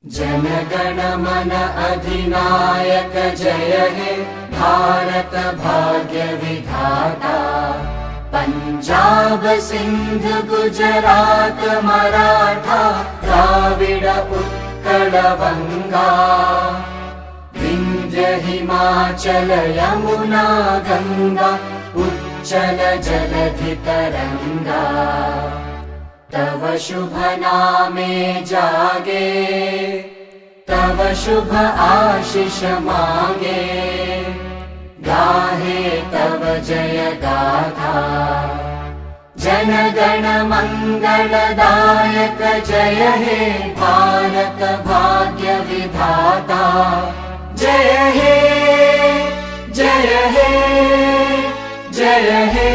जनगण मन अधिनायक जय हे भारत भाग्य विधाता। पंजाब सिंध गुजरात मराठा द्राविड उत्कल बंगा। विंध्य हिमाचल यमुना गंगा उच्चल जलधि तरंगा। तव शुभ नामे जागे तव शुभ आशीष मांगे। गाहे तव जय गाथा जन गण मंगलदायक जय हे भारत भाग्य विधाता। जय हे जय हे जय हे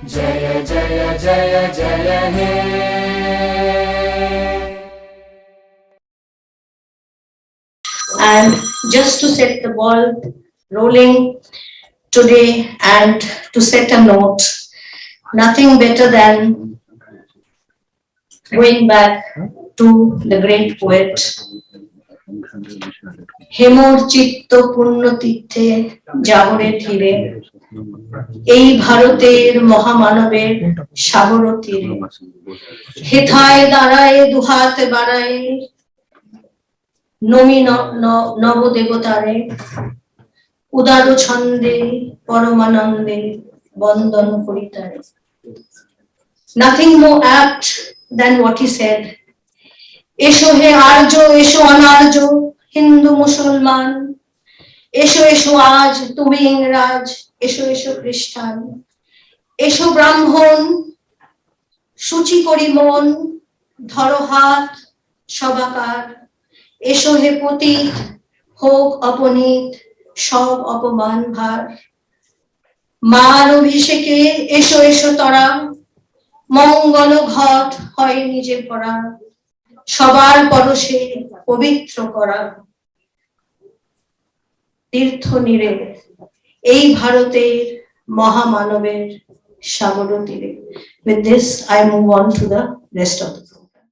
जय जय जय जय हे। And just to set the ball rolling today and to set a note, nothing better than going back to the great poet. হেমর চিত্ত পূর্ণ তীর্থে জাগরে ধীরে এই ভারতের মহামানবের সাগর তীরে। হেথায় দাঁড়ায় দুহাত বাড়ায় নমি নবদেবতারে। উদার ছন্দে পরমানন্দে বন্দন করিতারে। Nothing more apt than what he said. এসো হে আর্য এসো অনার্য হিন্দু মুসলমান। এসো এসো আজ তুমি ইংরাজ এসো এসো খ্রিস্টান। এসো ব্রাহ্মণ সূচি করি মন ধরো হাত সবাকার। এসো হে পতিত হোক অপনীত সব অপমান ভার। মার অভিষেকে এসো এসো তরা মঙ্গল ঘট হয় নিজে ভরা। সবার পরশে পবিত্র করা তীর্থ নীরে এই ভারতের মহামানবের সাগর তীরে। With this I move on to the rest of the program.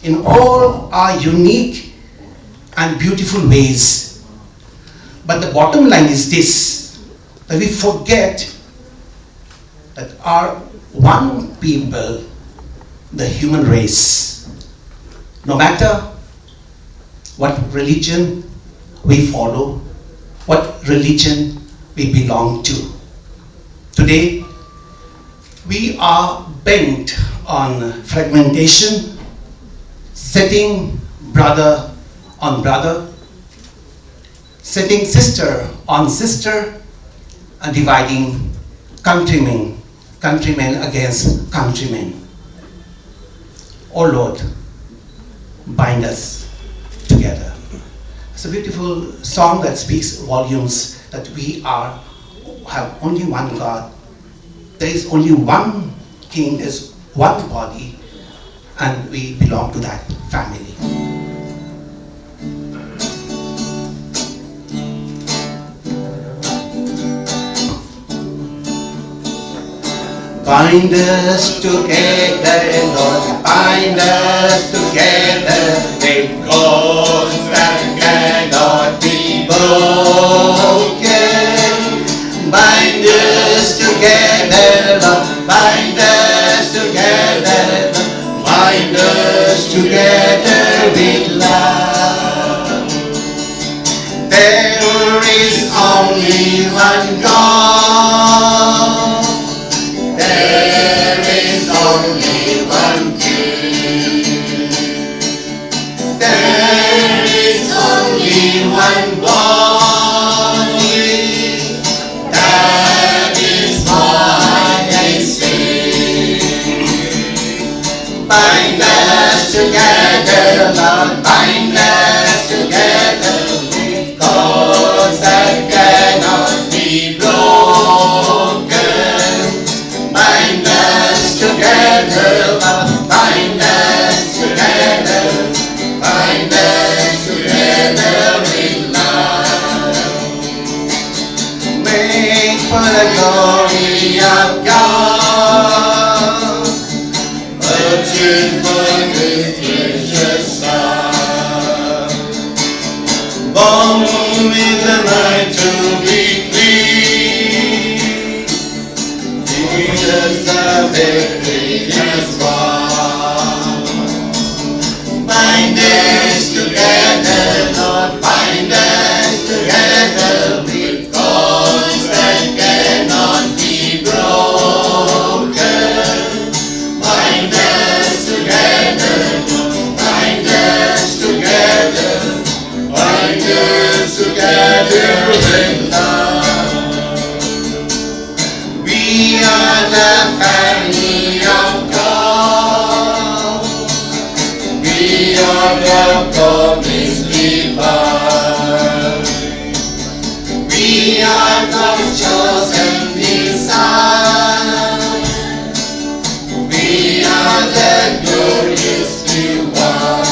in all our unique and beautiful ways. But the bottom line is this, that we forget that our one people, the human race, no matter what religion we follow, what religion we belong to. Today, we are bent on fragmentation, setting brother on brother, setting sister on sister, and dividing countrymen against countrymen. Oh Lord, bind us together. It's a beautiful song that speaks volumes, that we have only one God. There is only one King, there's one body, and we belong to that family. Bind us together, Lord, bind us together with cords that cannot be broken. Bind us together, Lord, bind us together, bind us together with love. There is only one God. There is only one King. There is only one body. That is why they sing. Bind us together, Lord, bind us together with cords that cannot be broken. Bind us together, bind us together, bind us together in love. Make for the glory of God, purchase for His precious Son, born in the night to be clean. Jesus, the victory is won. Bind us together, Lord, bind us together with cords that cannot be broken. Bind us together, bind us together, bind us together in love. We are the family of God. We are the promise keeper. We are God's chosen design. We are the glorious new one.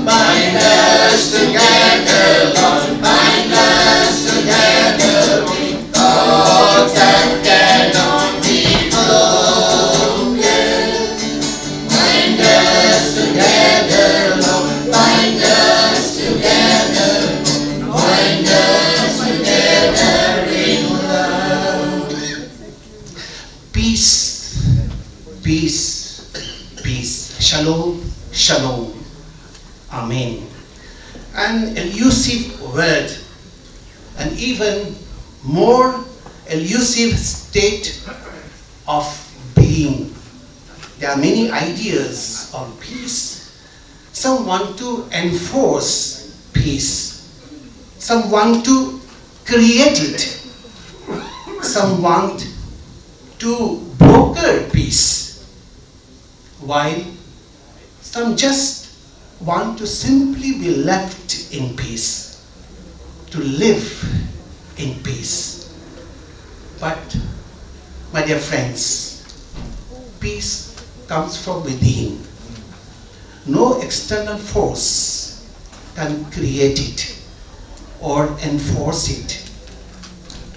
Bind us together, Lord, bind us together with cords that cannot be broken. Bind us together, Lord, bind us together, bind us together in love. Peace, peace, peace. Shalom, shalom. Amen. An elusive word, an even more elusive state of being. There are many ideas on peace. Some want to enforce peace. Some want to create it. Some want to broker peace. While some just want to simply be left in peace, to live in peace. But, my dear friends, peace comes from within. No external force can create it or enforce it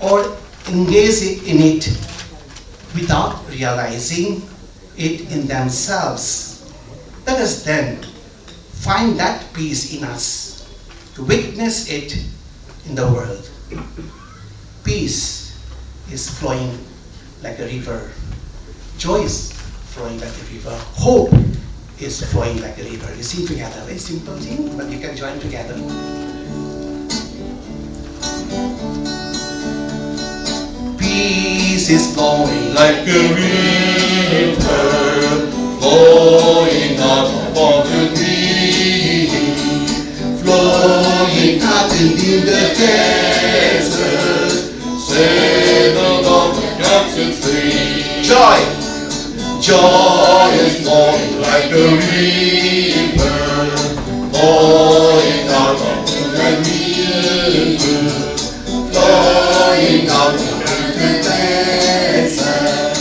or engage in it without realizing it in themselves. Let us then find that peace in us, to witness it in the world. Peace is flowing like a river. Joy is flowing like a river. Hope is flowing like a river. You sing together, very simple thing, but you can join together. Peace is flowing like a river, flowing out of the deep, flowing out in the desert, settled on the captured free. Joy! Joy is flowing like a river, flowing out of the deep, flowing out in the desert,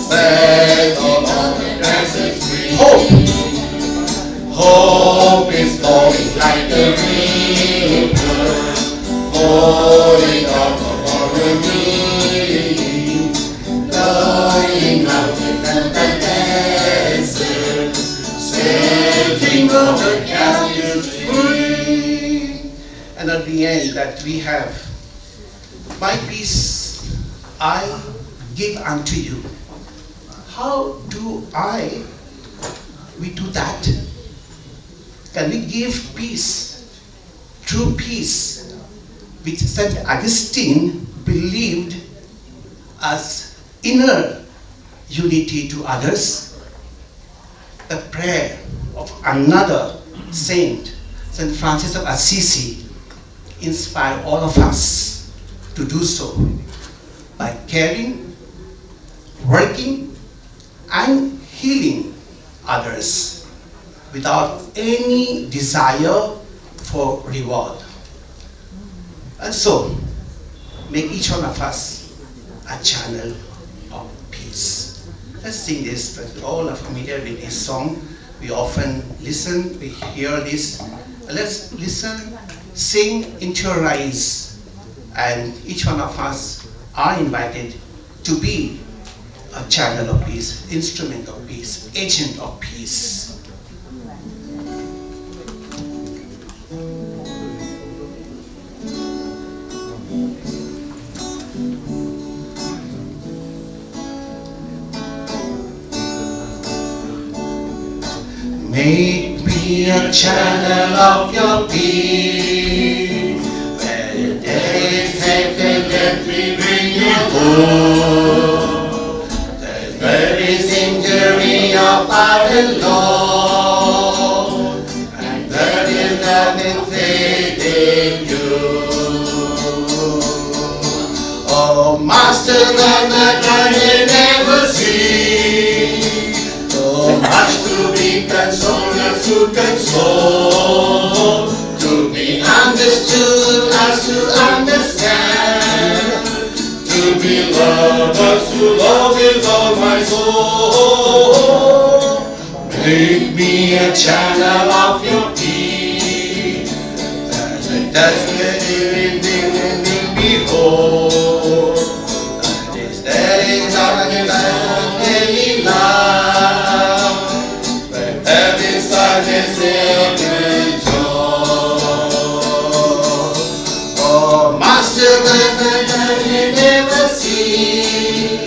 settled on the captured free. Hope! Hope is flowing like a river, flowing out of the deep, flowing out in the desert, setting on the captive free. And at the end that we have, my peace I give unto you. How do we do that? Can we give peace, true peace, which St. Augustine believed as inner unity to others? The prayer of another saint, St. Francis of Assisi, inspire all of us to do so by caring, working, and healing others without any desire for reward. And so, make each one of us a channel of peace. Let's sing this, but all are familiar with this song. We often listen, we hear this. Let's listen, sing into your eyes, and each one of us are invited to be a channel of peace, instrument of peace, agent of peace. Make me a channel of your peace. Where the day is hectic, let me bring you home. There is injury of pardon, Lord, and there is nothing faith in you. Oh, Master, that I may never see. So much to be consoled as to console, to be understood as to understand, to be loved as to love with all my soul. Make me a channel of your peace, that's where the behold, that is our daily life, where every sadness is joy. Oh, Master, that I never see,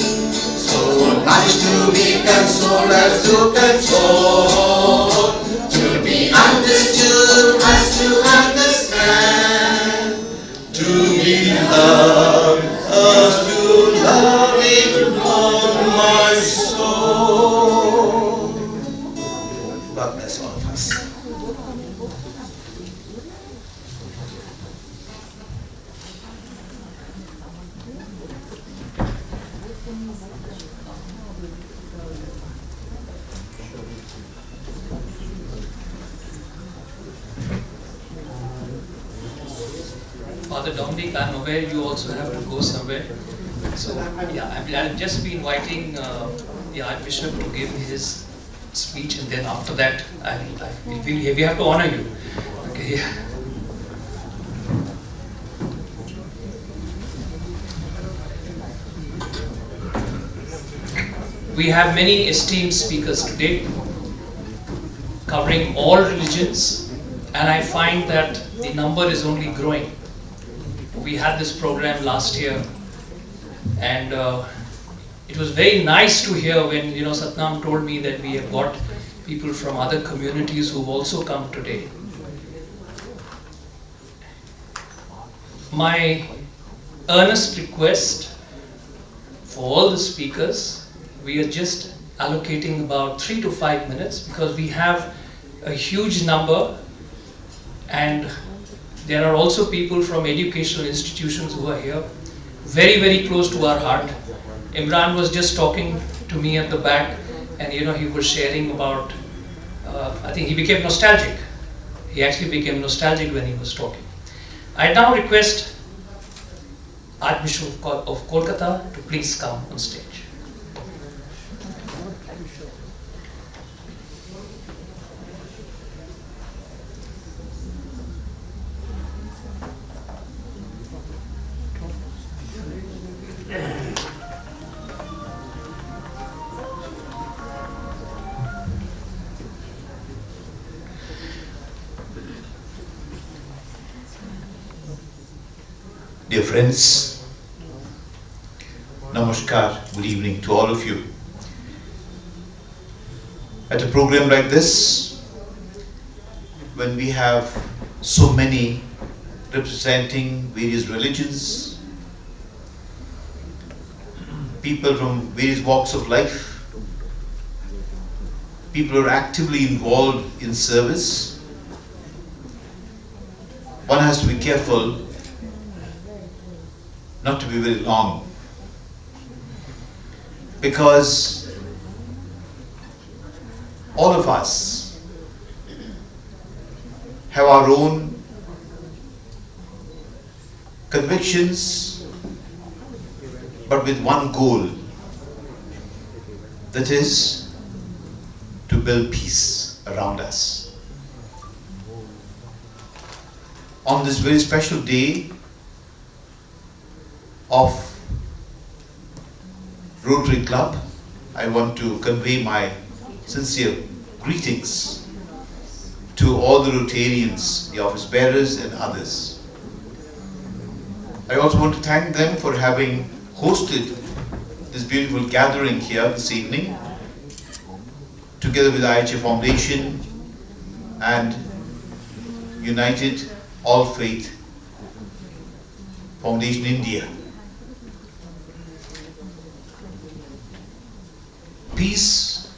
so much to be consoled as to console, to be understood as to understand, to be loved as to love with all my soul. God bless all of us. Father Dominic, I'm aware you also have to go somewhere. So, yeah, I'll just be inviting the Archbishop to give his speech, and then after that, we have to honor you. Okay, yeah. We have many esteemed speakers today. covering all religions, and I find that the number is only growing. We had this program last year, and it was very nice to hear when Satnam told me that we have got people from other communities who've also come today. My earnest request for all the speakers, we are just allocating about 3 to 5 minutes because we have a huge number, and there are also people from educational institutions who are here, very, very close to our heart. Imran was just talking to me at the back, and he was sharing about, I think he became nostalgic. He actually became nostalgic when he was talking. I now request Archbishop of Calcutta to please come on stage. Dear friends, Namaskar, good evening to all of you. At a program like this, when we have so many representing various religions, people from various walks of life, people who are actively involved in service, one has to be careful not to be very long, because all of us have our own convictions, but with one goal, that is to build peace around us. On this very special day of Rotary Club, I want to convey my sincere greetings to all the Rotarians, the office bearers and others. I also want to thank them for having hosted this beautiful gathering here this evening, together with the IHF Foundation and United Interfaith Foundation India. Peace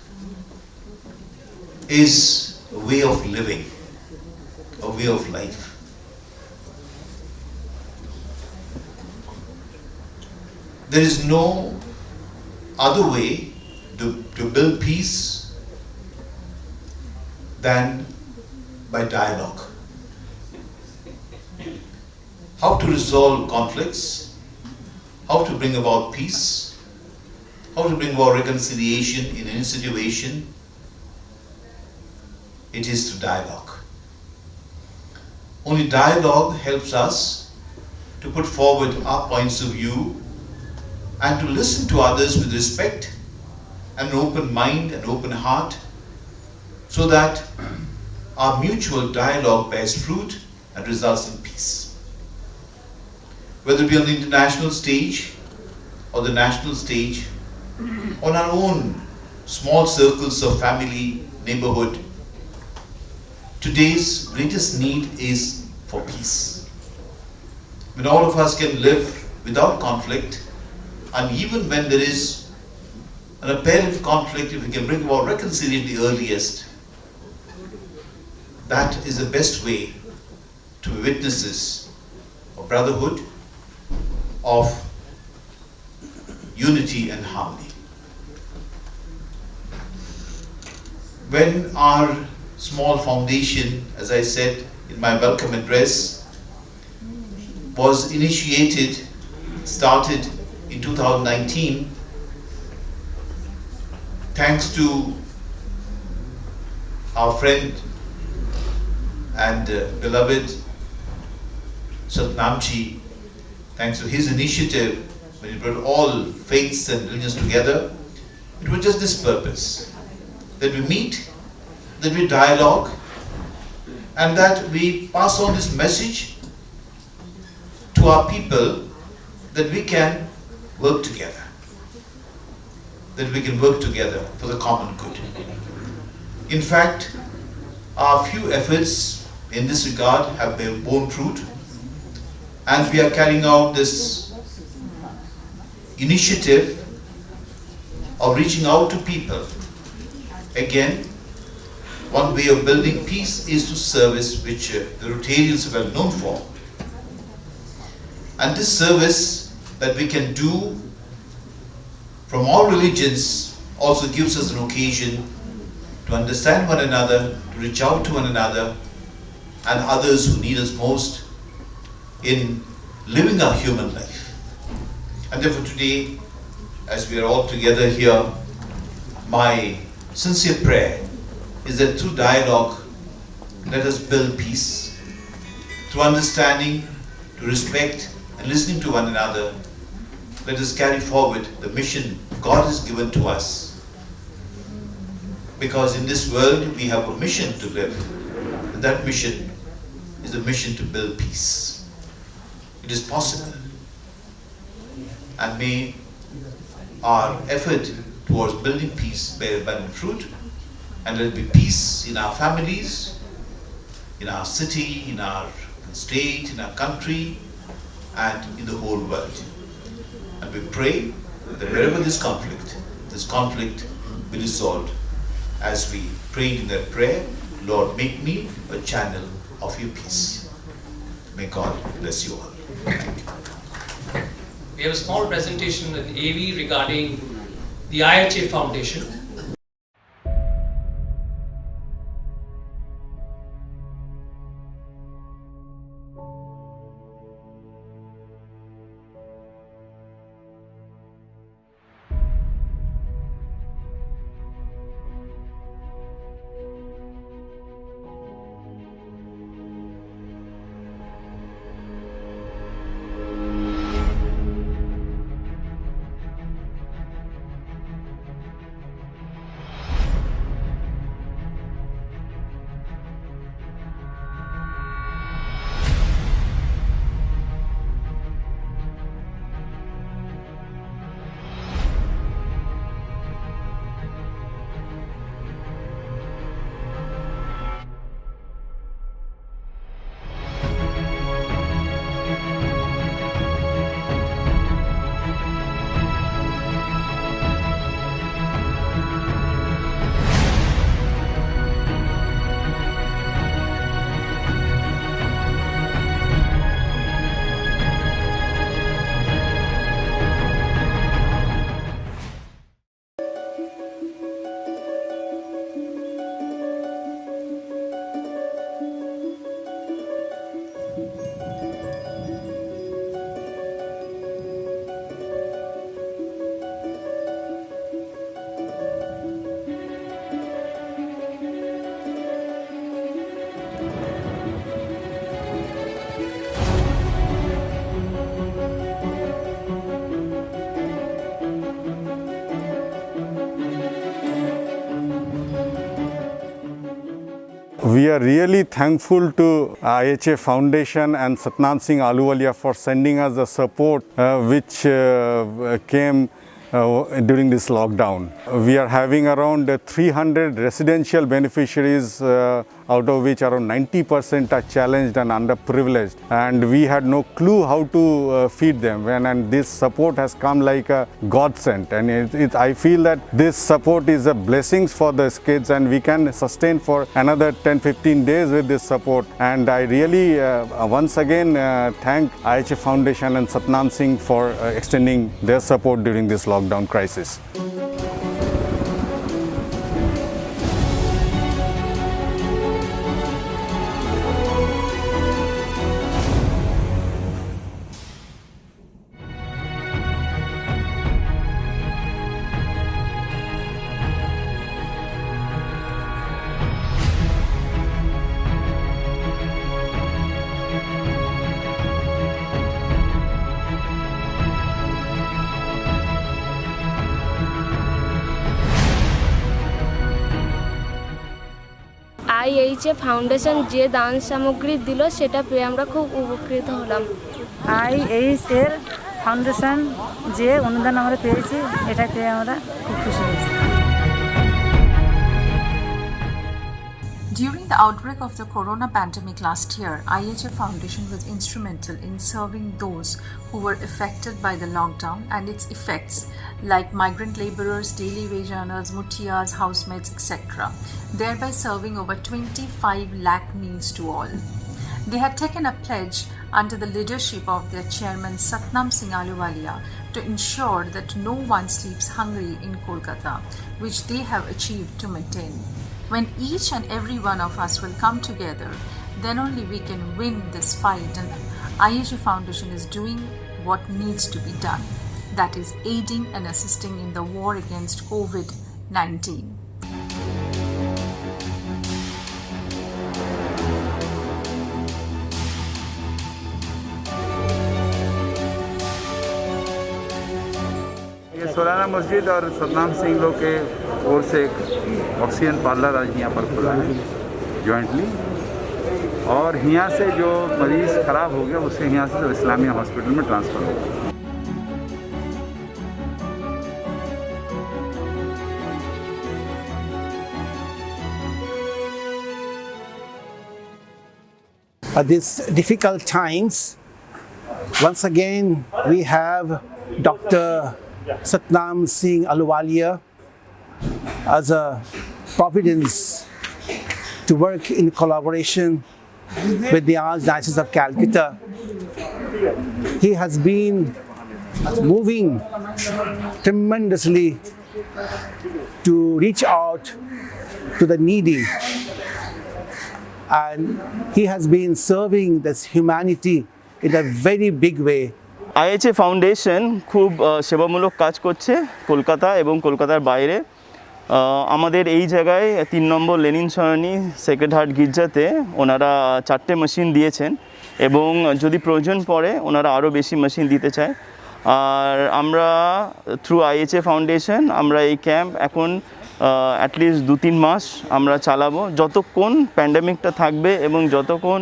is a way of living, a way of life. There is no other way to build peace than by dialogue. How to resolve conflicts, how to bring about peace, how to bring about reconciliation in any situation, it is through dialogue. Only dialogue helps us to put forward our points of view and to listen to others with respect and an open mind and open heart, so that our mutual dialogue bears fruit and results in peace. Whether it be on the international stage or the national stage, on our own small circles of family, neighborhood, today's greatest need is for peace. When all of us can live without conflict, and even when there is an apparent conflict, if we can bring about reconciliation the earliest, that is the best way to be witnesses of brotherhood, of unity and harmony. When our small foundation, as I said in my welcome address, was initiated, started in 2019, thanks to our friend and beloved Satnamji, thanks to his initiative, when he brought all faiths and religions together, it was just this purpose, that we meet that we dialogue, and that we pass on this message to our people, that we can work together. That we can work together for the common good. In fact, our few efforts in this regard have borne fruit, and we are carrying out this initiative of reaching out to people. Again, one way of building peace is to service, which the Rotarians are well known for. And this service that we can do from all religions also gives us an occasion to understand one another, to reach out to one another and others who need us most in living our human life. And therefore today, as we are all together here, my sincere prayer is that through dialogue, let us build peace. Through understanding, to respect and listening to one another, let us carry forward the mission God has given to us. Because in this world we have a mission to live, and that mission is the mission to build peace. It is possible. And may our effort towards building peace bear abundant fruit, and let it be peace in our families, in our city, in our state, in our country, and in the whole world. And we pray that wherever this conflict will be solved, as we prayed in that prayer, Lord, make me a channel of your peace. May God bless you all. Thank you. We have a small presentation in AV regarding the IHA Foundation. We are really thankful to IHA Foundation and Satnam Singh Ahluwalia for sending us the support which came during this lockdown. We are having around 300 residential beneficiaries, out of which around 90% are challenged and underprivileged, and we had no clue how to feed them, and this support has come like a godsend, and I feel that this support is a blessing for these kids, and we can sustain for another 10-15 days with this support. And I really once again thank IHA Foundation and Satnam Singh for extending their support during this lockdown crisis. IHA foundation যে দান সামগ্রী দিল সেটা পেয়ে আমরা খুব উপকৃত হলাম। IHA ফাউন্ডেশন যে অনুদান আমরা পেয়েছি এটা পেয়ে আমরা খুব খুশি হয়েছি। During the outbreak of the corona pandemic last year, IHA Foundation was instrumental in serving those who were affected by the lockdown and its effects, like migrant laborers, daily wage earners, mutiyas, housemates, etc., thereby serving over 25 lakh meals to all. They had taken a pledge under the leadership of their chairman Satnam Singh Ahluwalia to ensure that no one sleeps hungry in Kolkata, which they have achieved to maintain. When each and every one of us will come together, then only we can win this fight, and IHA Foundation is doing what needs to be done, that is aiding and assisting in the war against COVID-19. ये Solana मस्जिद और सतनाम सिंह लोग के ओर से एक oxygen parlour आज यहाँ पर खुला है जॉइंटली, और यहाँ से जो मरीज़ ख़राब हो गया उसके यहाँ से इस्लामिया हॉस्पिटल में ट्रांसफ़र होगा। At these difficult times, once again we have Dr. Satnam Singh Ahluwalia as a providence to work in collaboration with the Archdiocese of Calcutta. He has been moving tremendously to reach out to the needy, and he has been serving this humanity in a very big way. IHA foundation খুব সেবামূলক কাজ করছে কলকাতা এবং কলকাতার বাইরে। আমাদের এই জায়গায় 3 নম্বর লেনিন সরণি সেক্রেড হার্ট গির্জাতে ওনারা 4টে মেশিন দিয়েছেন, এবং যদি প্রয়োজন পড়ে ওনারা আরও বেশি মেশিন দিতে চায়। আর আমরা থ্রু IHA ফাউন্ডেশন আমরা এই ক্যাম্প এখন অ্যাটলিস্ট 2-3 মাস আমরা চালাবো, যতক্ষণ প্যান্ডেমিকটা থাকবে এবং যতক্ষণ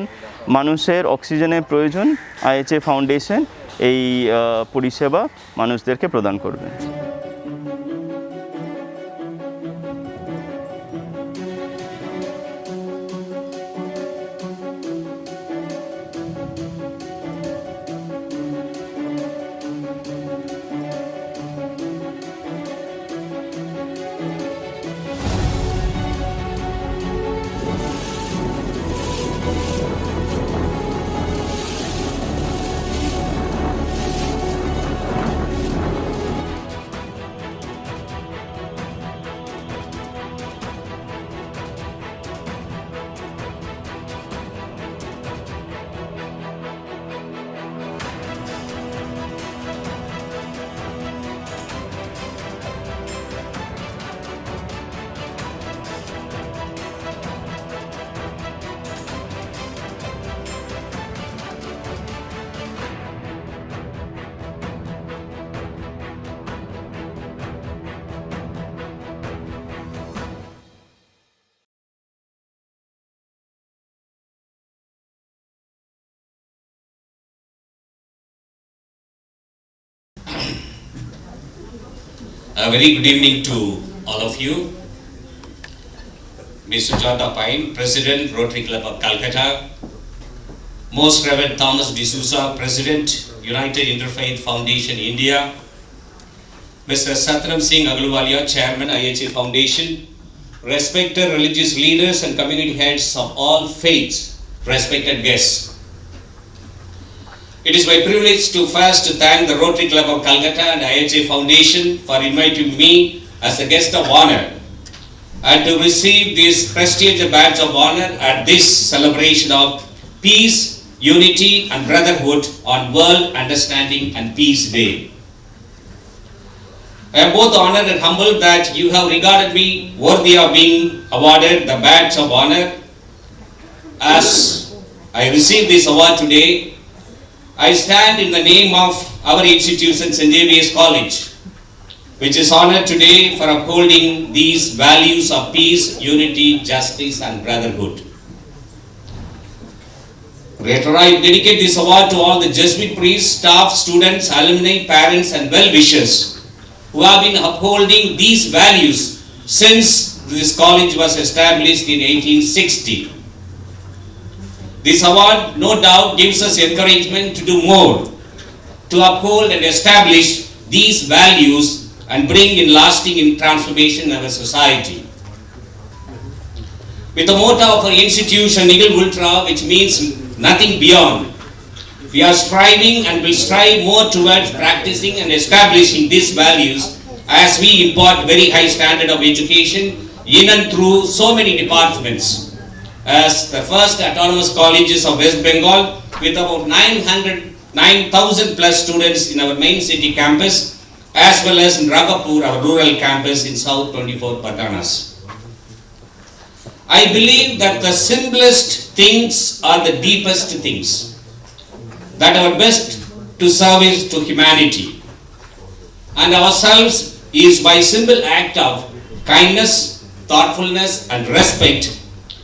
মানুষের অক্সিজেনের প্রয়োজন IHA ফাউন্ডেশন এই পরিষেবা মানুষদেরকে প্রদান করবে। A very good evening to all of you. Mr. Jota Pine, President, Rotary Club of Calcutta. Most Reverend Thomas D'Souza, President, United Interfaith Foundation, India. Mr. Satnam Singh Ahluwalia, Chairman, IHA Foundation. Respected religious leaders and community heads of all faiths, respected guests. It is my privilege to first thank the Rotary Club of Calcutta and IHA Foundation for inviting me as a guest of honor and to receive this prestigious badge of honor at this celebration of peace, unity and brotherhood on World Understanding and Peace Day. I am both honored and humbled that you have regarded me worthy of being awarded the badge of honor. As I receive this award today, I stand in the name of our institution, St. Xavier's College, which is honored today for upholding these values of peace, unity, justice, and brotherhood. Later, I dedicate this award to all the Jesuit priests, staff, students, alumni, parents, and well-wishers who have been upholding these values since this college was established in 1860. This award, no doubt, gives us encouragement to do more, to uphold and establish these values and bring in lasting transformation in our society. With the motto of our institution, Nihil Ultra, which means nothing beyond, we are striving and will strive more towards practicing and establishing these values as we impart very high standard of education in and through so many departments. As the first autonomous colleges of West Bengal, with about 9,000 plus students in our main city campus, as well as in Ragapur, our rural campus in South 24 Parganas. I believe that the simplest things are the deepest things, that our best to service to humanity and ourselves is by simple act of kindness, thoughtfulness, and respect.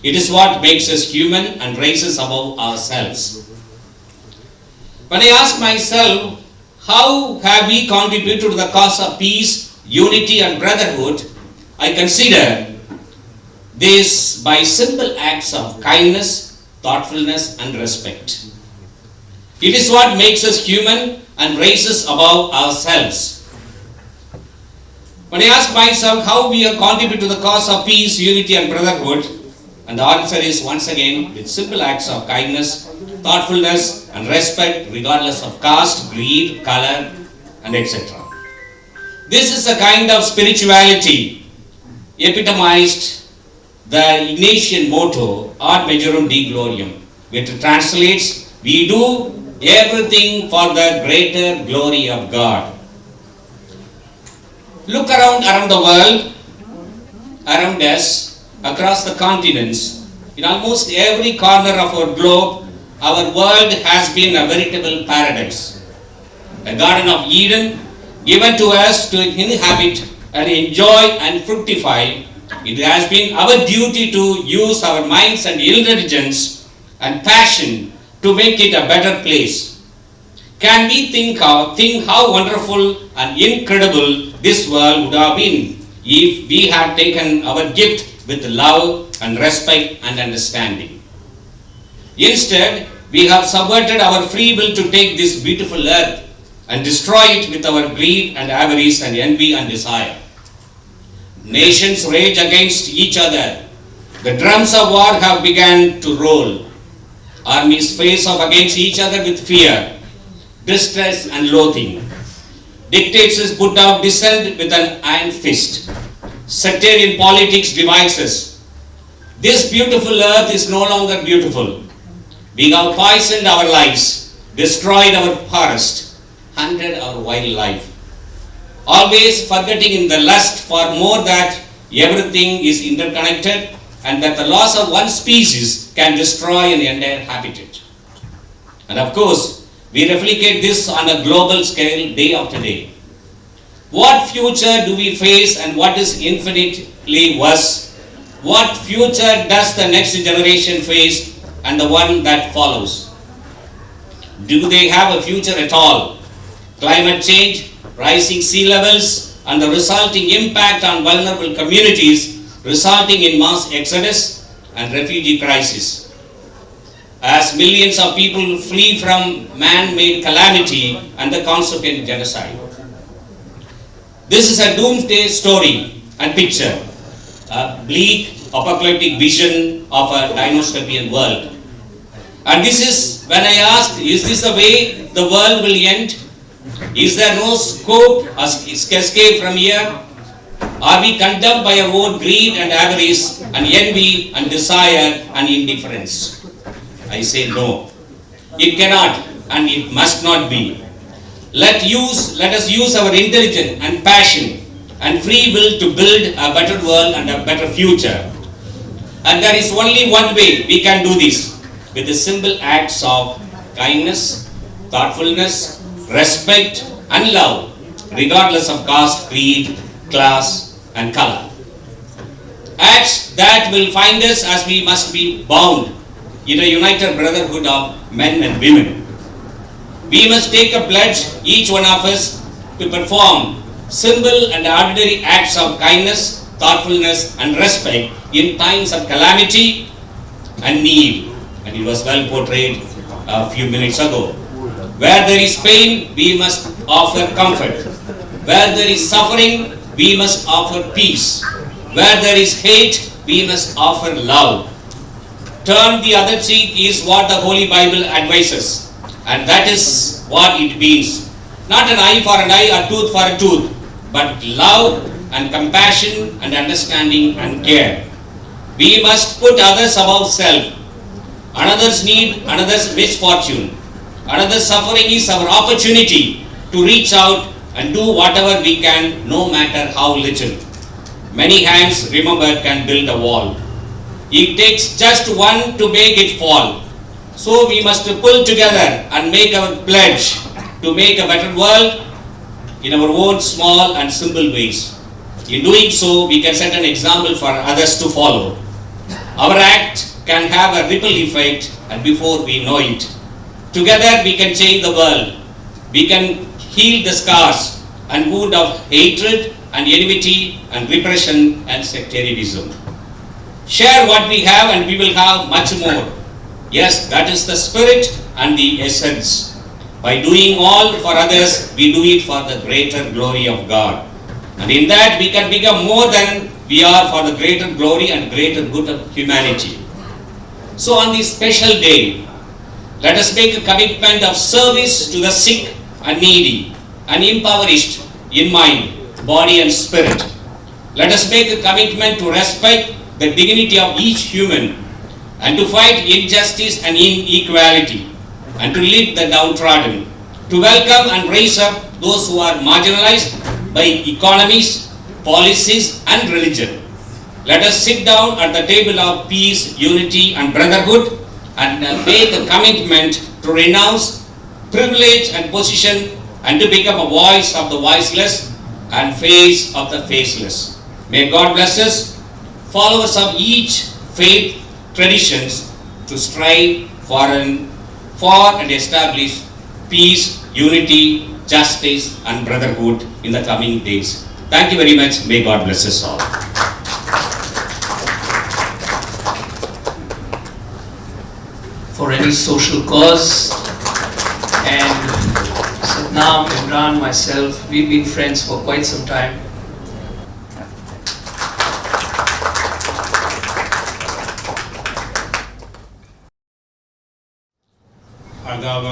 It is what makes us human and raises above ourselves. When I ask myself, how have we contributed to the cause of peace, unity, and brotherhood, I consider this by simple acts of kindness, thoughtfulness, and respect. It is what makes us human and raises above ourselves. When I ask myself how we have contributed to the cause of peace, unity, and brotherhood, and the answer is once again with simple acts of kindness, thoughtfulness, and respect regardless of caste, creed, color, and etc. This is a kind of spirituality epitomized the Ignatian motto Ad Majorem Dei Gloriam, which translates, we do everything for the greater glory of God. Look around the world, around us, across the continents, in almost every corner of our globe, our world has been a veritable paradise. A Garden of Eden given to us to inhabit and enjoy and fructify. It has been our duty to use our minds and intelligence and passion to make it a better place. Can we think how wonderful and incredible this world would have been if we had taken our gift with love and respect and understanding. Instead, we have subverted our free will to take this beautiful earth and destroy it with our greed and avarice and envy and desire. Nations rage against each other. The drums of war have begun to roll. Armies face off against each other with fear, distress, and loathing. Dictators put down dissent with an iron fist. Sectarian politics divides us. This beautiful earth is no longer beautiful. We have poisoned our lives, destroyed our forest, hunted our wildlife. Always forgetting in the lust for more that everything is interconnected and that the loss of one species can destroy an entire habitat. And of course, we replicate this on a global scale day after day. What future do we face and what is infinitely worse? What future does the next generation face and the one that follows? Do they have a future at all? Climate change, rising sea levels, and the resulting impact on vulnerable communities, resulting in mass exodus and refugee crisis. As millions of people flee from man-made calamity and the consequent genocide. This is a doomsday story and picture, a bleak, apocalyptic vision of a dystopian world. And this is when I ask, is this the way the world will end? Is there no scope or escape from here? Are we condemned by our own greed and avarice and envy and desire and indifference? I say no. It cannot and it must not be. Let us use our intelligence and passion and free will to build a better world and a better future. And there is only one way we can do this, with the simple acts of kindness, thoughtfulness, respect and love, regardless of caste, creed, class, and color. Acts that will find us as we must be bound in a united brotherhood of men and women. We must take a pledge, each one of us, to perform simple and ordinary acts of kindness, thoughtfulness, and respect in times of calamity and need. And it was well portrayed a few minutes ago. Where there is pain, we must offer comfort. Where there is suffering, we must offer peace. Where there is hate, we must offer love. Turn the other cheek is what the Holy Bible advises. And that is what it means. Not an eye for an eye or tooth for a tooth, but love and compassion and understanding and care. We must put others above self. Another's need, another's misfortune, another's suffering is our opportunity to reach out and do whatever we can, no matter how little. Many hands, remember, can build a wall. It takes just one to make it fall. So we must pull together and make our pledge to make a better world in our own small and simple ways. In doing so, we can set an example for others to follow. Our act can have a ripple effect, and before we know it, together we can change the world. We can heal the scars and wound of hatred and enmity and repression and sectarianism. Share what we have and we will have much more. Yes, that is the spirit and the essence. By doing all for others, we do it for the greater glory of God. And in that we can become more than we are for the greater glory and greater good of humanity. So on this special day, let us make a commitment of service to the sick and needy and impoverished in mind, body and spirit. Let us make a commitment to respect the dignity of each human and to fight injustice and inequality and to lead the downtrodden, to welcome and raise up those who are marginalized by economies, policies and religion. Let us sit down at the table of peace, unity and brotherhood and make a commitment to renounce privilege and position and to become a voice of the voiceless and face of the faceless. May God bless us, followers of each faith traditions, to strive for and establish peace, unity, justice and brotherhood in the coming days. Thank you very much. May God bless us all. For any social cause, and Satnam, Imran, myself, we've been friends for quite some time. आदाब,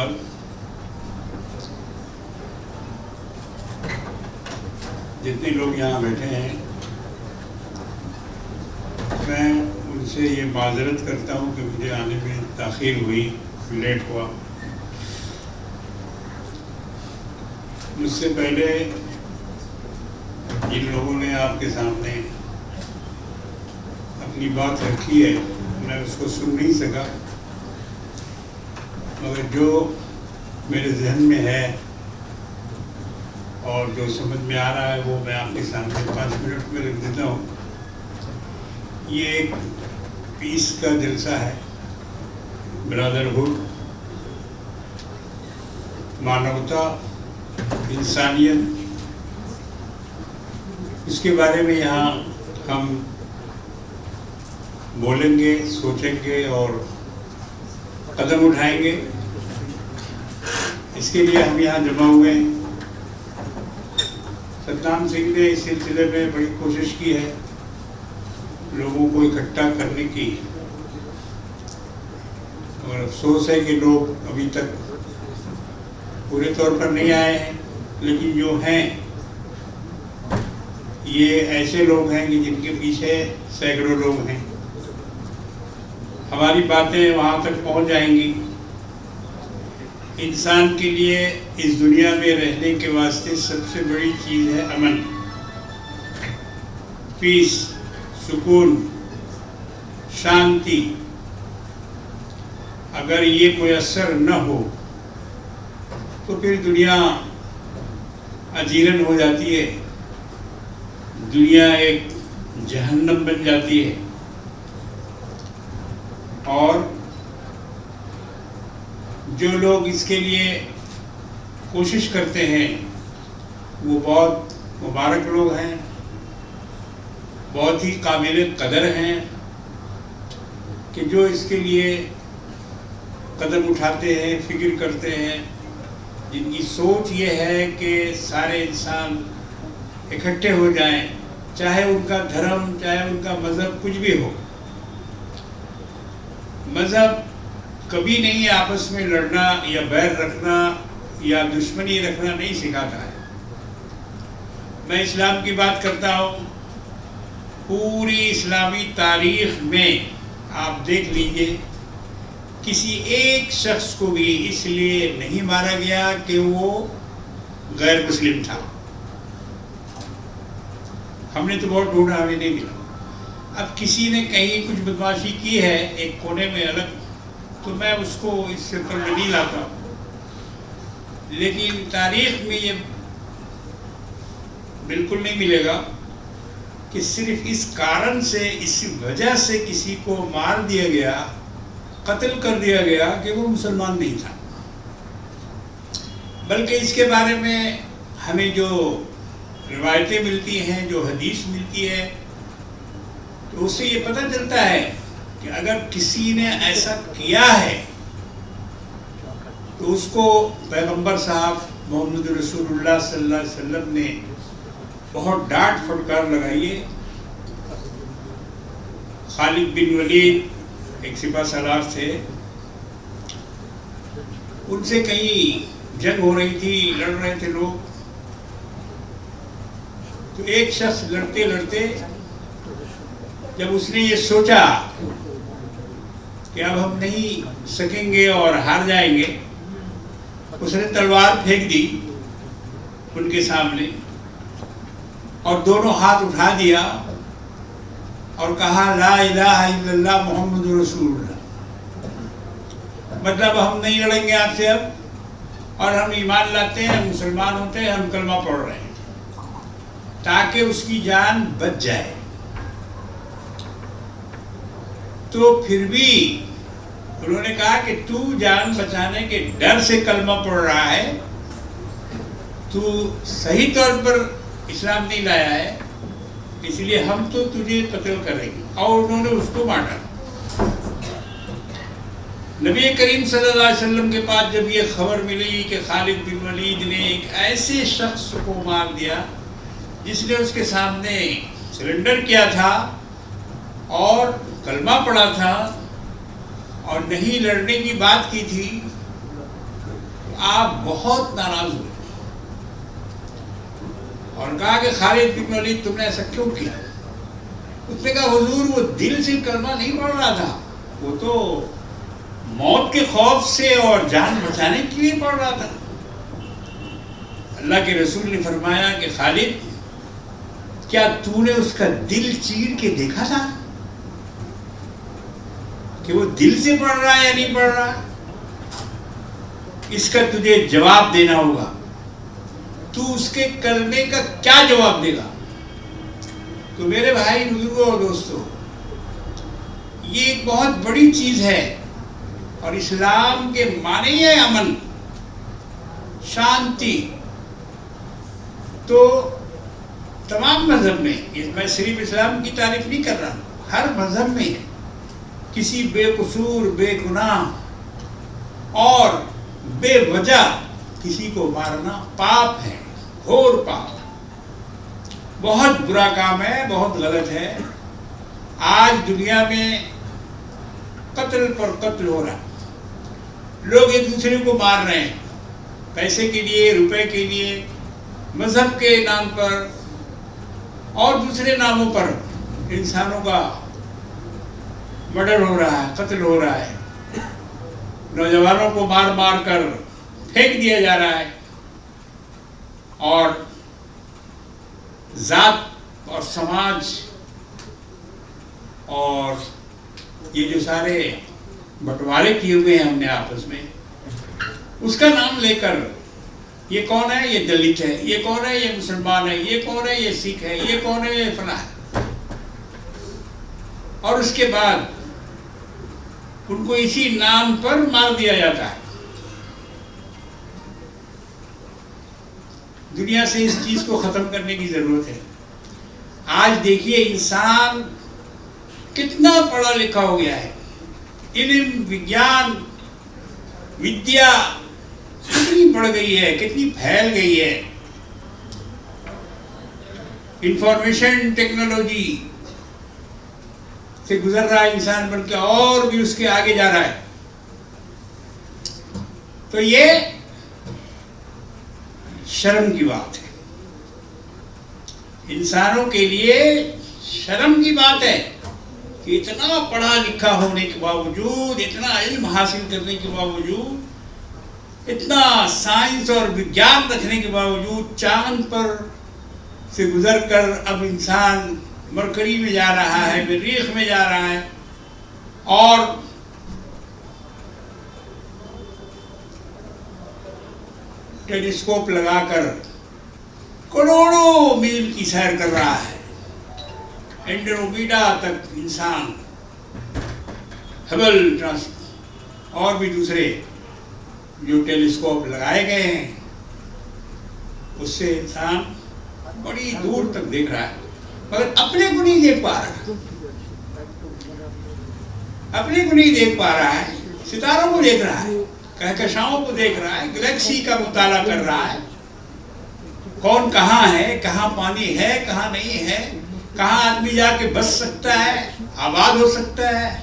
जितने लोग यहाँ बैठे हैं, मैं उनसे ये माजरत करता हूँ कि मुझे आने में ताख़ीर हुई, लेट हुआ। मुझसे पहले जिन लोगों ने आपके सामने अपनी बात रखी है, मैं उसको सुन नहीं सका, मगर जो मेरे जहन में है और जो समझ में आ रहा है वो मैं आपके सामने 5 मिनट में रख देता हूँ। ये एक पीस का जलसा है, ब्रदरहुड, मानवता, इंसानियत, इसके बारे में यहाँ हम बोलेंगे, सोचेंगे और कदम उठाएंगे। इसके लिए हम यहाँ जमा हुए हैं। सतनाम सिंह ने इस सिलसिले में बड़ी कोशिश की है लोगों को इकट्ठा करने की, और अफसोस है कि लोग अभी तक पूरे तौर पर नहीं आए हैं, लेकिन जो हैं ये ऐसे लोग हैं कि जिनके पीछे सैकड़ों लोग हैं। हमारी बातें वहाँ तक पहुँच जाएंगी। इंसान के लिए इस दुनिया में रहने के वास्ते सबसे बड़ी चीज़ है अमन, पीस, सुकून, शांति। अगर ये मुयस्सर न हो तो फिर दुनिया अजीरन हो जाती है, दुनिया एक जहन्नम बन जाती है। और जो लोग इसके लिए कोशिश करते हैं वो बहुत मुबारक लोग हैं, बहुत ही काबिल कदर हैं कि जो इसके लिए कदम उठाते हैं, फिक्र करते हैं, जिनकी सोच ये है कि सारे इंसान इकट्ठे हो जाएं, चाहे उनका धर्म, चाहे उनका मज़हब कुछ भी हो। मज़हब कभी नहीं आपस में लड़ना या बैर रखना या दुश्मनी रखना नहीं सिखाता है। मैं इस्लाम की बात करता हूँ, पूरी इस्लामी तारीख में आप देख लीजिए, किसी एक शख्स को भी इसलिए नहीं मारा गया कि वो गैर मुस्लिम था। हमने तो बहुत ढूंढा, हमें नहीं मिला। अब किसी ने कहीं कुछ बदमाशी की है एक कोने में अलग, तो मैं उसको इस सर्कल में नहीं लाता हूँ। लेकिन तारीख में ये बिल्कुल नहीं मिलेगा कि सिर्फ इस कारण से, इस वजह से किसी को मार दिया गया, कत्ल कर दिया गया कि वो मुसलमान नहीं था। बल्कि इसके बारे में हमें जो रिवायतें मिलती हैं, जो हदीस मिलती है, तो उससे ये पता चलता है कि अगर किसी ने ऐसा किया है तो उसको पैगंबर साहब मोहम्मद रसूलुल्लाह सल्लल्लाहु अलैहि वसल्लम ने बहुत डांट फटकार लगाई है। खालिद बिन वलीद एक सिपा सालार थे, उनसे कहीं जंग हो रही थी, लड़ रहे थे लोग, तो एक शख्स लड़ते लड़ते जब उसने ये सोचा कि अब हम नहीं सकेंगे और हार जाएंगे, उसने तलवार फेंक दी उनके सामने और दोनों हाथ उठा दिया और कहा ला इलाहा इल्लल्लाह मुहम्मदुर रसूलुल्लाह, मतलब हम नहीं लड़ेंगे आपसे अब, और हम ईमान लाते हैं, हम मुसलमान होते हैं, हम कलमा पढ़ रहे हैं, ताकि उसकी जान बच जाए। तो फिर भी उन्होंने कहा कि तू जान बचाने के डर से कलमा पढ़ रहा है, तू सही तौर पर इस्लाम नहीं लाया है, इसलिए हम तो तुझे कत्ल करेंगे। और उन्होंने उसको मारा। नबी करीम सल्लल्लाहु अलैहि वसल्लम के पास जब ये खबर मिली कि खालिद बिन वलीद ने एक ऐसे शख्स को मार दिया जिसने उसके सामने सरेंडर किया था और कलमा पढ़ा था और नहीं लड़ने की बात की थी, तो आप बहुत नाराज हुए और कहा कि खालिद बिन वलीद तुमने ऐसा क्यों किया? उसने कहा हुजूर वो दिल से कलमा नहीं पढ़ रहा था, वो तो मौत के खौफ से और जान बचाने के लिए पढ़ रहा था। अल्लाह के रसूल ने फरमाया कि खालिद, क्या तूने उसका दिल चीर के देखा था कि वो दिल से पढ़ रहा है या नहीं पढ़ रहा? इसका तुझे जवाब देना होगा। तू उसके कलमे का क्या जवाब देगा? तो मेरे भाई, बुजुर्गों और दोस्तों, ये एक बहुत बड़ी चीज है और इस्लाम के माने है अमन, शांति। तो तमाम मजहब में, मैं सिर्फ इस्लाम की तारीफ नहीं कर रहा, हर मजहब में है, किसी बेकसूर, बेगुनाह और बेवजह किसी को मारना पाप है, घोर पाप, बहुत बुरा काम है, बहुत गलत है। आज दुनिया में कत्ल पर कत्ल हो रहा है, लोग एक दूसरे को मार रहे हैं पैसे के लिए, रुपए के लिए, मजहब के नाम पर और दूसरे नामों पर इंसानों का मर्डर हो रहा है, कत्ल हो रहा है, नौजवानों को मार मार कर फेंक दिया जा रहा है और जात और समाज और ये जो सारे बंटवारे किए हुए हैं हमने आपस में, उसका नाम लेकर ये कौन है, ये दलित है, ये कौन है, ये मुसलमान है, ये कौन है, ये सिख है, ये कौन है, ये फला है। और उसके बाद उनको इसी नाम पर मार दिया जाता है। दुनिया से इस चीज को खत्म करने की जरूरत है। आज देखिए इंसान कितना पढ़ा लिखा हो गया है, इल्म, विज्ञान, विद्या कितनी बढ़ गई है, कितनी फैल गई है। इंफॉर्मेशन टेक्नोलॉजी से गुजर रहा है इंसान, बल्कि और भी उसके आगे जा रहा है। तो ये शर्म की बात है, इंसानों के लिए शर्म की बात है कि इतना पढ़ा लिखा होने के बावजूद, इतना इल्म हासिल करने के बावजूद, इतना साइंस और विज्ञान रखने के बावजूद चांद पर से गुजर कर अब इंसान मरकरी में जा रहा है, मरीख में जा रहा है, और टेलीस्कोप लगाकर करोड़ों मील की सैर कर रहा है। एंड्रोमेडा तक इंसान, हबल और भी दूसरे जो टेलीस्कोप लगाए गए हैं, उससे इंसान बड़ी दूर तक देख रहा है, मगर अपने को नहीं देख पा रहा, अपने को नहीं देख पा रहा है। सितारों को देख रहा है, कहकशाओं को देख रहा है, गैलेक्सी का मुताला कर रहा है, कौन कहाँ है, कहाँ पानी है, कहाँ नहीं है, कहाँ आदमी जाके बस सकता है, आबाद हो सकता है,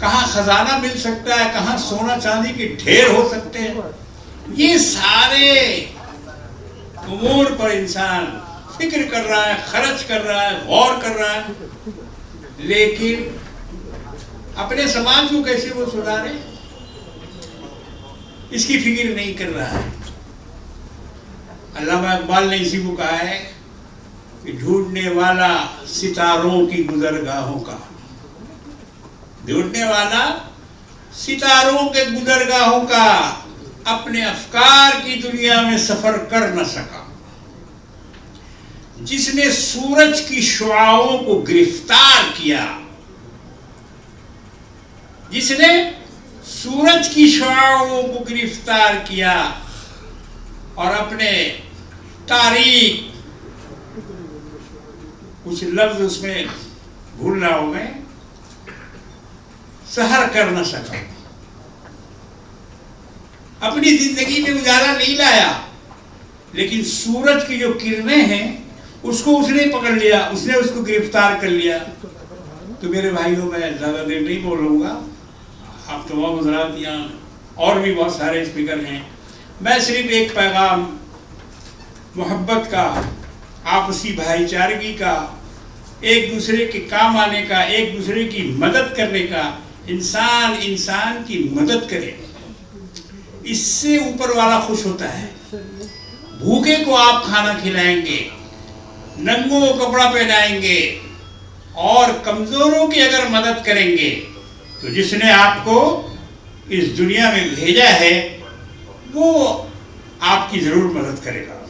कहाँ खजाना मिल सकता है, कहाँ सोना चांदी के ढेर हो सकते हैं। ये सारे उमूर पर इंसान फिक्र कर रहा है, खर्च कर रहा है, गौर कर रहा है, लेकिन अपने समाज को कैसे वो सुधारे, इसकी फिक्र नहीं कर रहा है। अल्लामा इकबाल ने इसी को कहा है कि ढूंढने वाला सितारों की गुजरगाहों का, ढूंढने वाला सितारों के गुजरगाहों का अपने अफकार की दुनिया में सफर कर न सका। जिसने सूरज की शुआओं को गिरफ्तार किया, जिसने सूरज की शुआओं को गिरफ्तार किया और अपने तारीख, कुछ लफ्ज उसमें भूल रहा हूं मैं, सहर कर न सका, अपनी जिंदगी में उजाला नहीं लाया, लेकिन सूरज की जो किरणें हैं उसको उसने पकड़ लिया, उसने उसको गिरफ्तार कर लिया। तो मेरे भाइयों, मैं ज़्यादा देर नहीं बोलूँगा, आप तमाम हज़रात यहाँ और भी बहुत सारे स्पीकर हैं, मैं सिर्फ एक पैगाम मोहब्बत का, आपसी भाईचारगी का, एक दूसरे के काम आने का, एक दूसरे की मदद करने का, इंसान इंसान की मदद करे, इससे ऊपर वाला खुश होता है। भूखे को आप खाना खिलाएंगे, नंगों को कपड़ा पहनाएंगे और कमजोरों की अगर मदद करेंगे, तो जिसने आपको इस दुनिया में भेजा है वो आपकी जरूर मदद करेगा,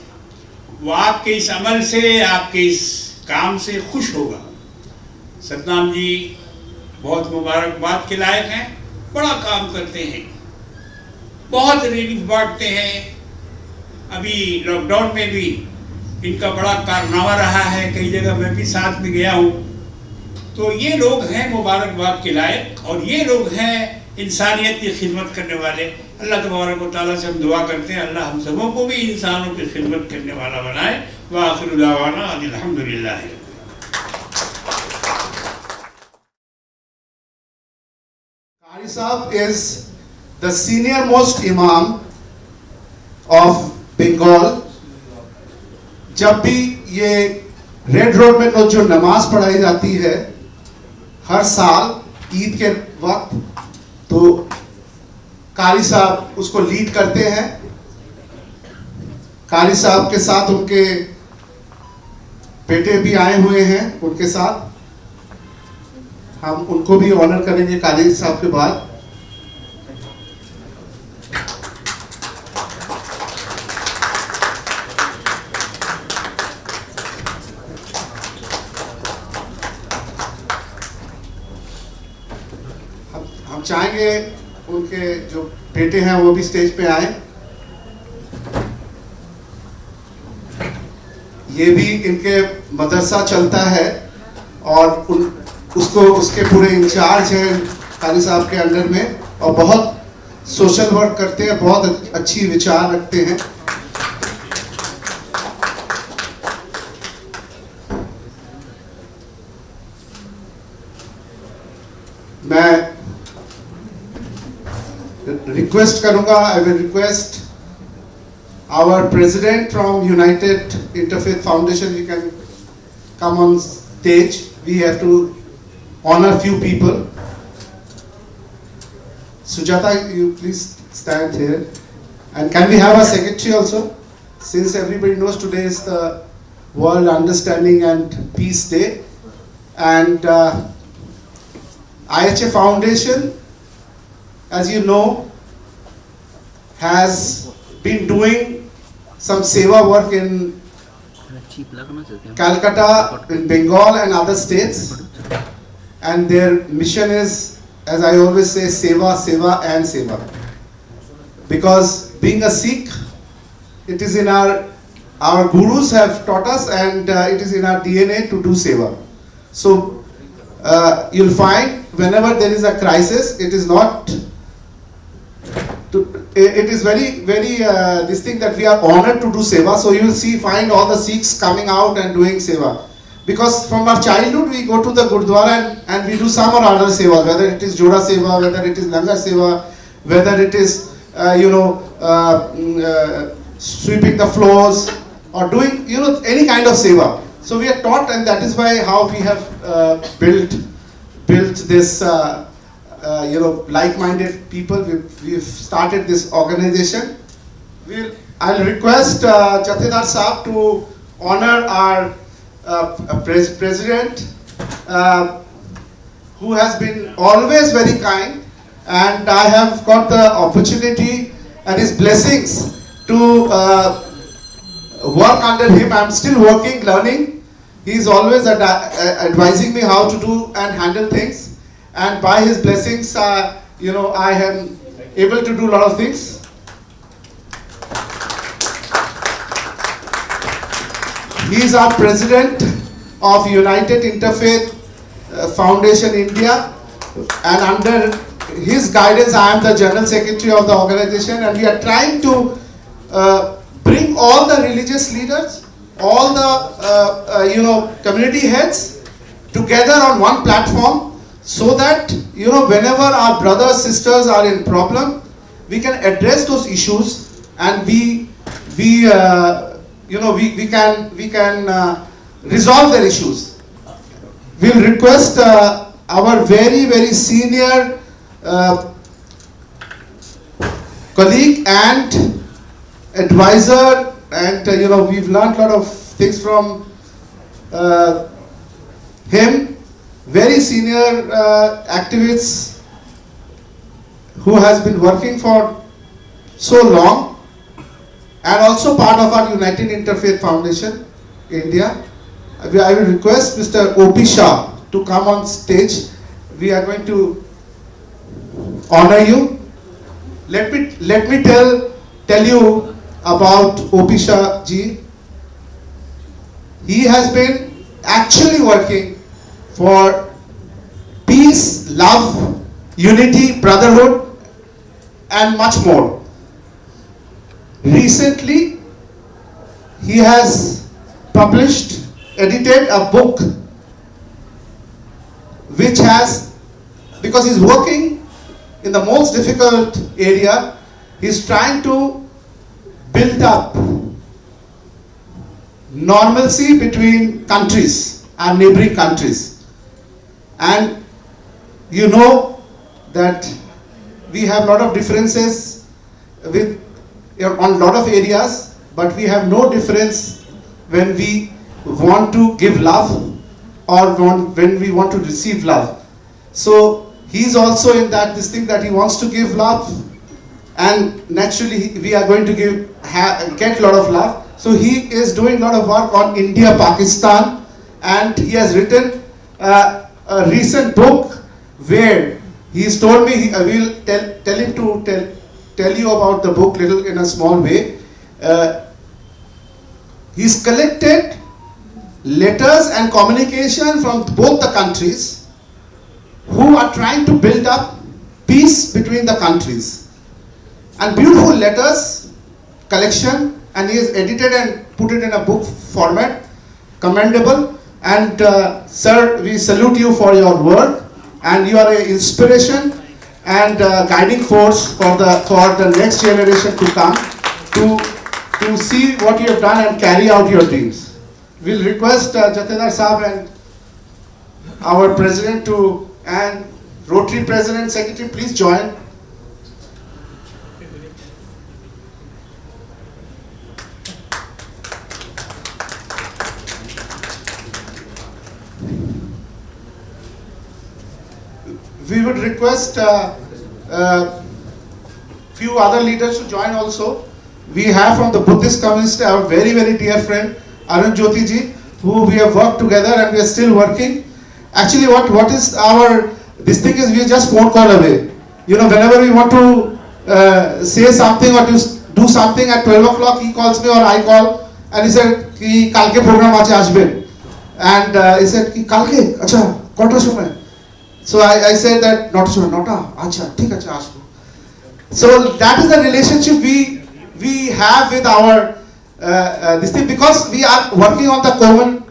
वो आपके इस अमल से, आपके इस काम से खुश होगा। सतनाम जी बहुत मुबारकबाद के लायक हैं, बड़ा काम करते हैं, बहुत रिलीफ बांटते हैं। अभी लॉकडाउन में भी इनका बड़ा कारनामा रहा है, कई जगह मैं भी साथ में गया हूँ। तो ये लोग हैं मुबारकबाद के लायक, और ये लोग हैं इंसानियत की खिदमत करने वाले। अल्लाह तबारक व तआला से हम दुआ करते हैं, अल्लाह हम सबों को भी इंसानों की खिदमत करने वाला बनाए। व आखिरु दावाना अल्हम्दुलिल्लाह। Qari Sahib is the senior most imam of Bengal. जब भी ये रेड रोड में जो नमाज पढ़ाई जाती है हर साल ईद के वक्त, तो कारी साहब उसको लीड करते हैं। कारी साहब के साथ उनके बेटे भी आए हुए हैं, उनके साथ हम उनको भी ऑनर करेंगे कारी साहब के बाद। चाहेंगे उनके जो बेटे हैं वो भी स्टेज पे आए। ये भी इनके मदरसा चलता है और उसको उसके पूरे इंचार्ज हैं काली साहब के अंडर में, और बहुत सोशल वर्क करते हैं, बहुत अच्छी विचार रखते हैं। मैं रिक्वेस्ट करूंगा, I will request our president from United Interfaith Foundation, you can come on stage. We have to honor few people. Sujata, you please stand here. And can we have a secretary also? Since everybody knows today is the World Understanding and Peace Day. And IHA Foundation, as you know, has been doing some seva work in Calcutta, in Bengal and other states, and their mission is, as I always say, seva, seva and seva. Because being a Sikh, it is in our gurus have taught us, and it is in our DNA to do seva. So you'll find whenever there is a crisis, it is not it is very this thing that we are honored to do seva. So you will find all the Sikhs coming out and doing seva, because from our childhood we go to the Gurdwara and we do some or other seva, whether it is Joda seva, whether it is Langar seva, whether it is sweeping the floors or doing any kind of seva. So we are taught, and that is why how we have built this like-minded people. We've started this organization. I'll request Jathedar Saab to honor our president, who has been always very kind, and I have got the opportunity and his blessings to work under him. I'm still working, learning. He is always advising me how to do and handle things. And by his blessings, I am able to do a lot of things. He is our president of United Interfaith Foundation India, and under his guidance, I am the general secretary of the organization, and we are trying to bring all the religious leaders, all the community heads together on one platform, so that whenever our brothers sisters are in problem, we can address those issues, and we can resolve their issues. We'll request our very senior colleague and advisor, and we've learned a lot of things from him. Very senior activists who has been working for so long, and also part of our United Interfaith Foundation India. I will request Mr. O.P. Shah to come on stage. We are going to honor you. Let me tell you about O.P. Shah ji. He has been actually working for peace, love, unity, brotherhood, and much more. Recently, he has edited a book which has, because he's working in the most difficult area, he's trying to build up normalcy between countries and neighboring countries. And you know that we have a lot of differences on a lot of areas, but we have no difference when we want to give love or when we want to receive love. So he's also in this thing that he wants to give love, and naturally we are going to get a lot of love. So he is doing a lot of work on India, Pakistan, and he has written a recent book where He's told me I will tell him to tell you about the book little in a small way. He's collected letters and communication from both the countries who are trying to build up peace between the countries. And beautiful letters, collection, and he has edited and put it in a book format, commendable. And sir, we salute you for your work, and you are an inspiration and guiding force for the next generation to come to see what you have done and carry out your dreams. We'll request Jathedar Saab and our president and Rotary president, secretary, please join. We would request few other leaders to join also. We have from the Buddhist community our very, very dear friend Arun Jyoti ji, who we have worked together and we are still working. Actually, what is our, this thing is we are just phone call away. You know, whenever we want to say something or to do something at 12 o'clock, he calls me or I call and he said, ki kalke program ache ashben. And he said, ki kalke, acha, kota shumay. So I said that, nota, acha, thik acha, ashbo. So that is the relationship we have with our this thing, because we are working on the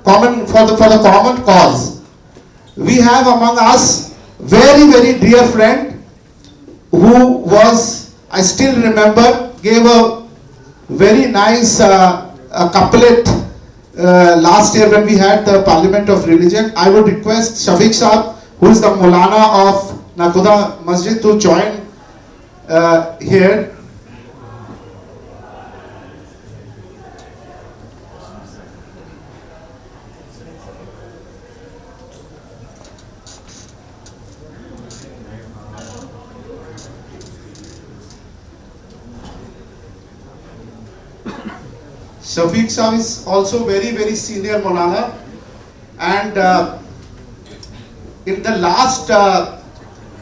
common for the common cause. We have among us very, very dear friend who was, I still remember, gave a very nice couplet last year when we had the Parliament of Religion. I would request Shafiq Saab, who is the Maulana of Nakuda Masjid, to join here. Shafiq Saab is also very, very senior Maulana, and in the last,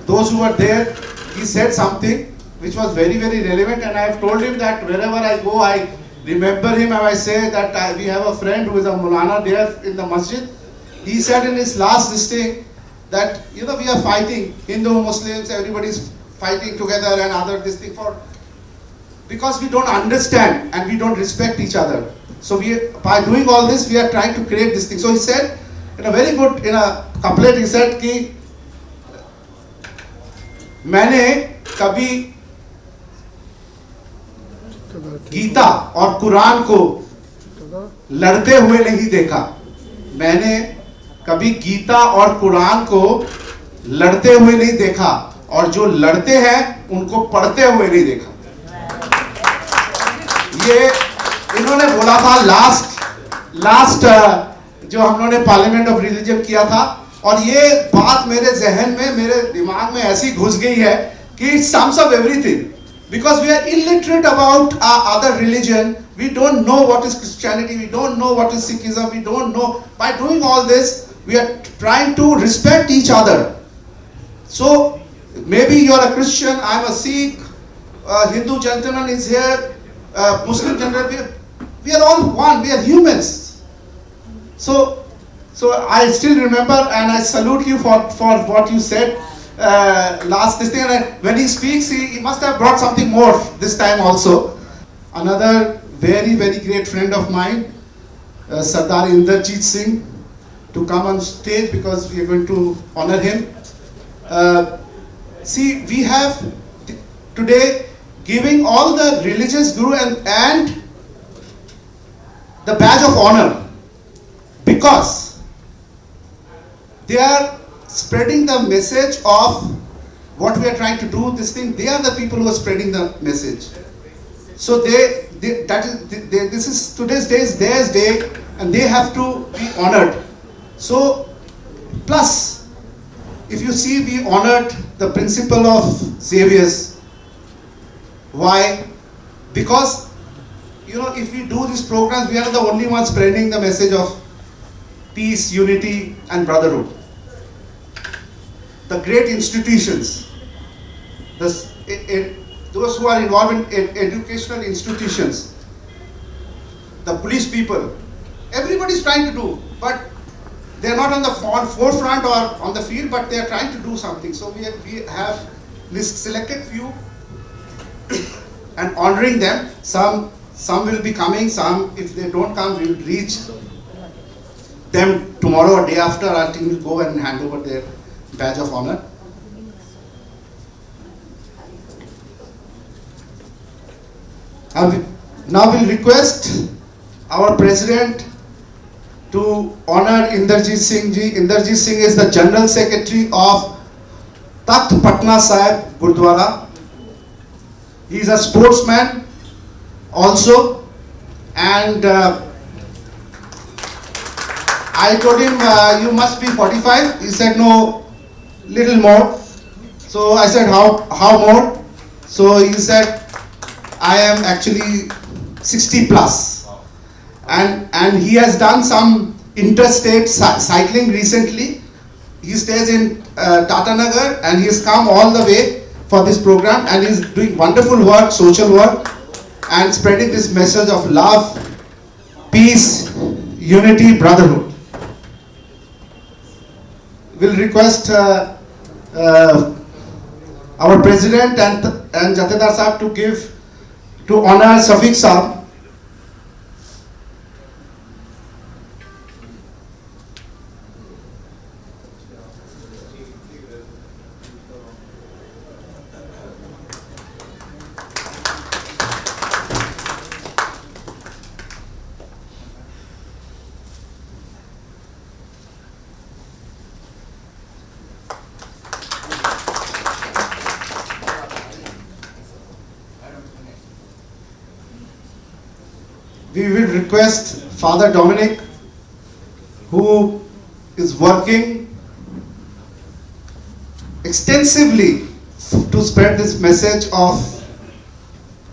those who were there, he said something which was very, very relevant, and I have told him that wherever I go, I remember him and I say that we have a friend who is a Maulana there in the masjid. He said in his last listing that, you know, we are fighting, Hindu, Muslims, everybody is fighting together and other this thing for, because we don't understand and we don't respect each other. So by doing all this, we are trying to create this thing. So he said, in a very good, in a couplet, he said कि मैंने कभी गीता और कुरान को लड़ते हुए नहीं देखा. मैंने कभी गीता और कुरान को लड़ते हुए नहीं देखा, और जो लड़ते हैं उनको पढ़ते हुए नहीं देखा. ये इन्होंने बोला था लास्ट जो हम लोगों ने पार्लियामेंट ऑफ रिलीजन किया था, और ये बात मेरे जहन में, मेरे दिमाग में ऐसी घुस गई है कि it sums up everything. Because we are illiterate about our other religion, we don't know what is Christianity, we don't know what is Sikhism, we don't know. By doing all this, we are trying to respect each other. So maybe you are a Christian, I am a Sikh, Hindu gentleman is here, Muslim gentleman, we are all one, we are humans. So I still remember, and I salute you for what you said last this thing. And when he speaks, he must have brought something more this time also. Another very, very great friend of mine, Sardar Inderjeet Singh, to come on stage because we are going to honor him. See, we have today giving all the religious guru and the badge of honor, because they are spreading the message of what we are trying to do, this thing. They are the people who are spreading the message. So this is today's day is theirs day, and they have to be honored. So plus, if you see, we honored the principle of Xavier's. Why? Because, you know, if we do these programs, we are the only ones spreading the message of peace, unity, and brotherhood. The great institutions those who are involved in educational institutions, the police people, everybody is trying to do, but they are not on the forefront or on the field, but they are trying to do something. So we have selected few and honoring them. Some will be coming, some, if they don't come, we will reach them tomorrow or day after. Our team will go and hand over their badge of honor. Now we'll request our president to honor Inderjit Singh ji. Inderjit Singh is the General Secretary of Takht Patna Sahib Gurdwara. He is a sportsman also, and I told him, you must be 45. He said, no, little more. So I said, how more? So he said, I am actually 60 plus. And he has done some interstate cycling recently. He stays in Tatanagar, and he has come all the way for this program, and he is doing wonderful work, social work, and spreading this message of love, peace, unity, brotherhood. We'll request our president and Jathedar Sahib to honor Safiq Sahib. We will request Father Dominic, who is working extensively to spread this message of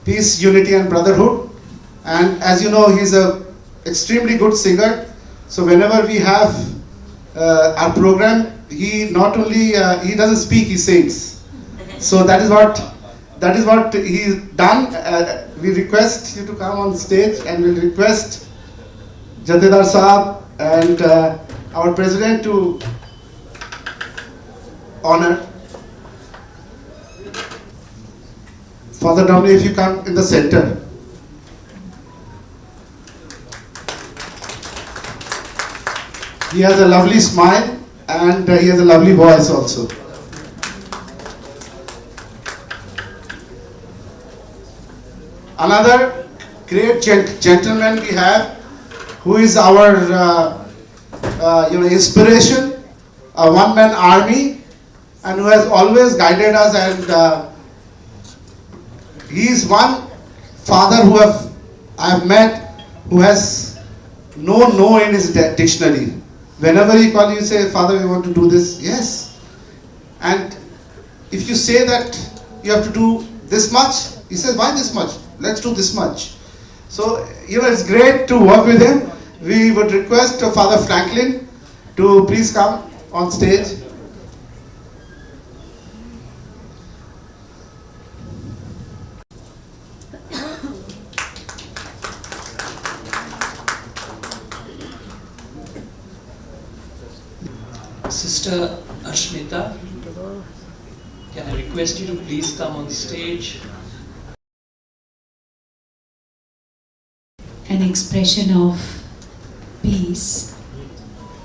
peace, unity and brotherhood. And as you know, he's an extremely good singer. So whenever we have our program, he not only, he doesn't speak, he sings. So that is what he's done. We request you to come on stage, and we'll request Jathedar Sahib and our president to honor. Father Dominic, if you come in the center. He has a lovely smile, and he has a lovely voice also. Another great gentleman we have, who is our inspiration, a one-man army, and who has always guided us. And he is one father who I have met, who has no in his dictionary. Whenever he calls you, say, Father, we want to do this. Yes. And if you say that you have to do this much, he says, why this much? Let's do this much. So, it's great to work with him. We would request Father Franklin to please come on stage. Sister Ashmita, can I request you to please come on stage? An expression of peace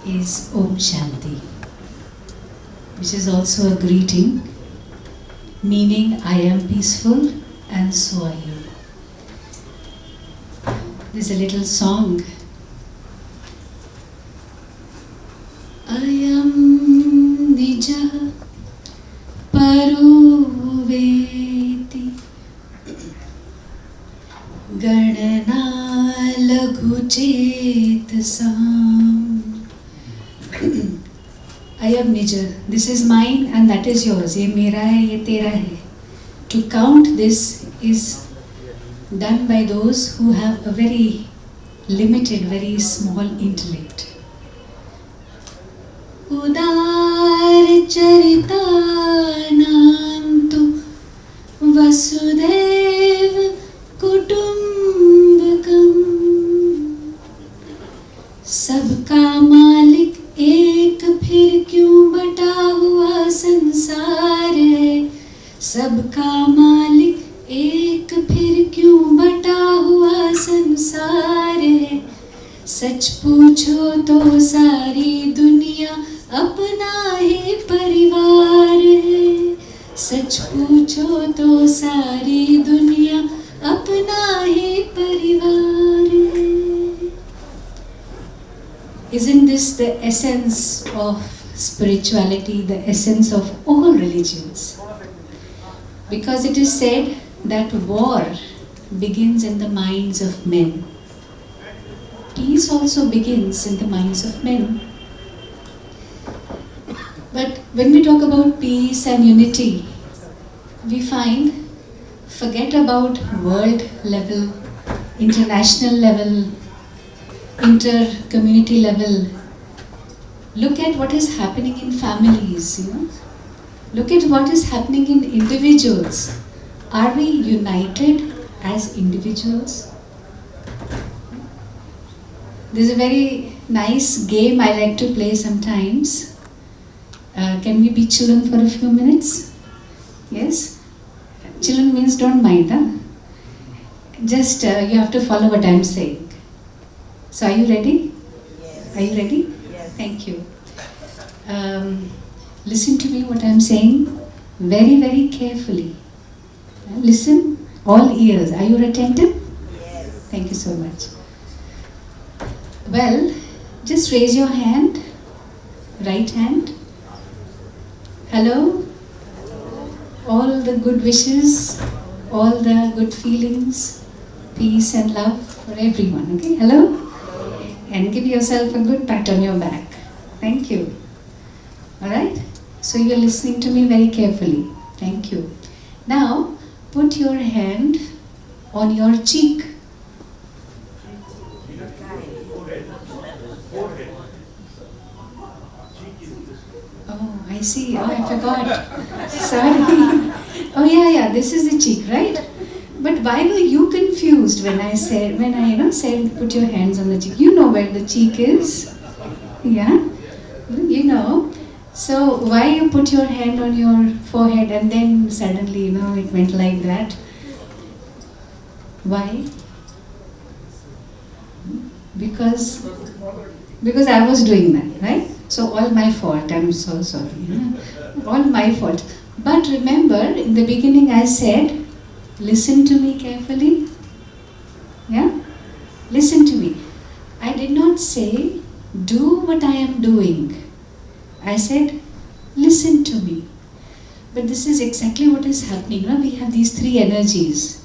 is Om Shanti, which is also a greeting, meaning I am peaceful and so are you. There's a little song. I am Nija Paruveti Ganana Laghuchet Sam. I am Nija. This is mine and that is yours. Ye mera hai, ye tera hai. To count this is done by those who have a very limited, very small intellect. Udar charita nantu सारी दुनिया अपना ही परिवार है, सच पूछो तो सारी दुनिया अपना ही परिवार है. Isn't this the essence of spirituality, the essence of all religions? Because it is said that war begins in the minds of men. Peace also begins in the minds of men. But when we talk about peace and unity, we find, forget about world level, international level, inter-community level. Look at what is happening in families, Look at what is happening in individuals. Are we united as individuals? There's a very nice game I like to play sometimes. Can we be children for a few minutes? Yes? Children means don't mind, huh? Just you have to follow what I'm saying. So are you ready? Yes. Are you ready? Yes. Thank you. Listen to me what I'm saying very, very carefully. Listen, all ears. Are you attentive? Yes. Thank you so much. Well, just raise your hand, right hand. Hello? All the good wishes, all the good feelings, peace and love for everyone, okay? Hello? And give yourself a good pat on your back. Thank you. Alright? So you're listening to me very carefully. Thank you. Now, put your hand on your cheek. Oh, I see. Oh, I forgot. Sorry. Oh, yeah, this is the cheek, right? But why were you confused when I said put your hands on the cheek? You know where the cheek is. Yeah? You know. So why you put your hand on your forehead and then suddenly, it went like that? Why? Because I was doing that, right? So all my fault. I'm so sorry. All my fault. But remember, in the beginning I said, listen to me carefully. Yeah? Listen to me. I did not say, do what I am doing. I said, listen to me. But this is exactly what is happening. We have these three energies.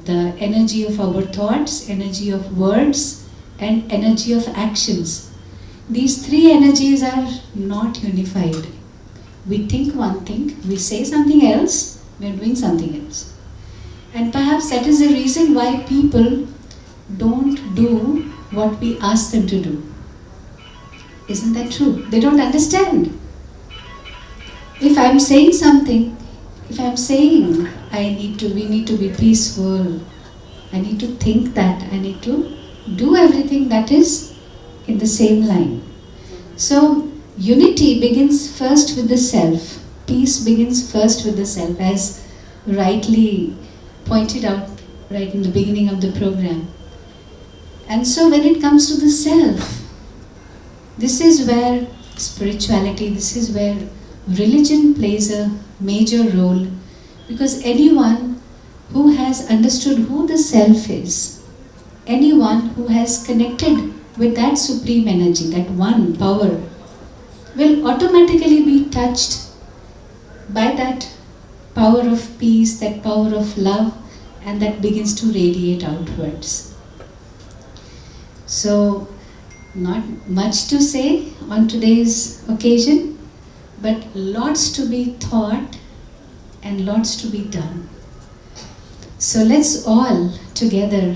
The energy of our thoughts, energy of words, and energy of actions. These three energies are not unified. We think one thing, we say something else, we are doing something else. And perhaps that is the reason why people don't do what we ask them to do. Isn't that true? They don't understand. If I'm saying something, if I'm saying we need to be peaceful, I need to think that, I need to do everything that is in the same line. So unity begins first with the self. Peace begins first with the self, as rightly pointed out right in the beginning of the program. And so when it comes to the self, this is where spirituality, this is where religion plays a major role, because anyone who has understood who the self is, anyone who has connected with that supreme energy, that one power, will automatically be touched by that power of peace, that power of love, and that begins to radiate outwards. So, not much to say on today's occasion, but lots to be thought and lots to be done. So let's all together,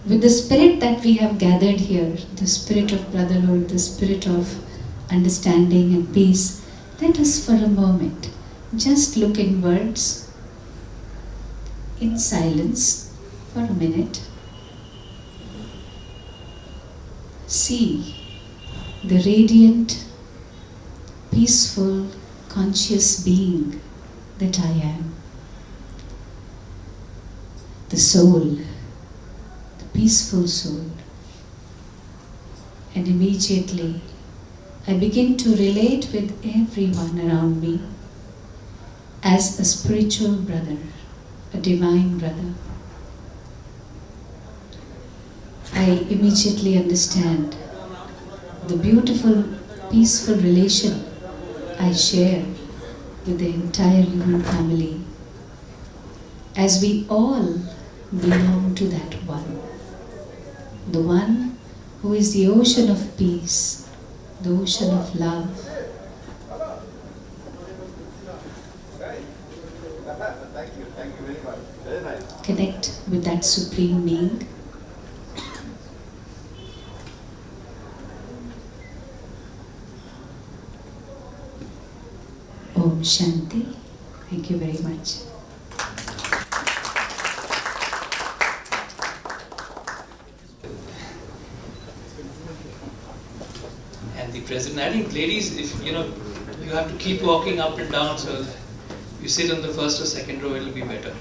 with the spirit that we have gathered here, the spirit of brotherhood, the spirit of understanding and peace, let us for a moment just look inwards in silence for a minute. See the radiant, peaceful, conscious being that I am. The soul, the peaceful soul. And immediately I begin to relate with everyone around me as a spiritual brother, a divine brother. I immediately understand the beautiful, peaceful relation I share with the entire human family, as we all belong to that one, the one who is the ocean of peace, the ocean of love. Connect with that supreme being. Om Shanti. Thank you very much. And the president, I think ladies, if you have to keep walking up and down, so you sit on the first or second row, it'll be better.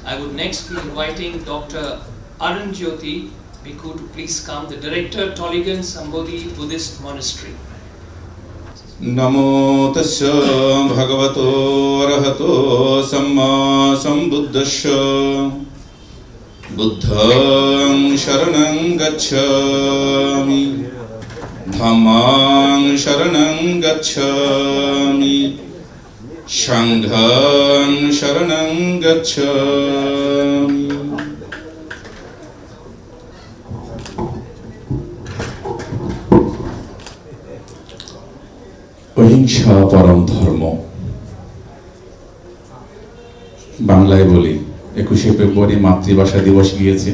I would next be inviting Dr. Arun Jyoti Bhikkhu to please come, the director, Toligan Sambodhi Buddhist Monastery. Namo Tassa Bhagavato Arahato Samma Sambuddhasya Buddhang Sharanang Gacchami Dhammang Sharanang Gacchami Shanghang Sharanang Gacchami. অহিংসা পরম ধর্ম, বাংলায় বলি 21শে ফেব্রুয়ারি মাতৃভাষা দিবস গিয়েছে।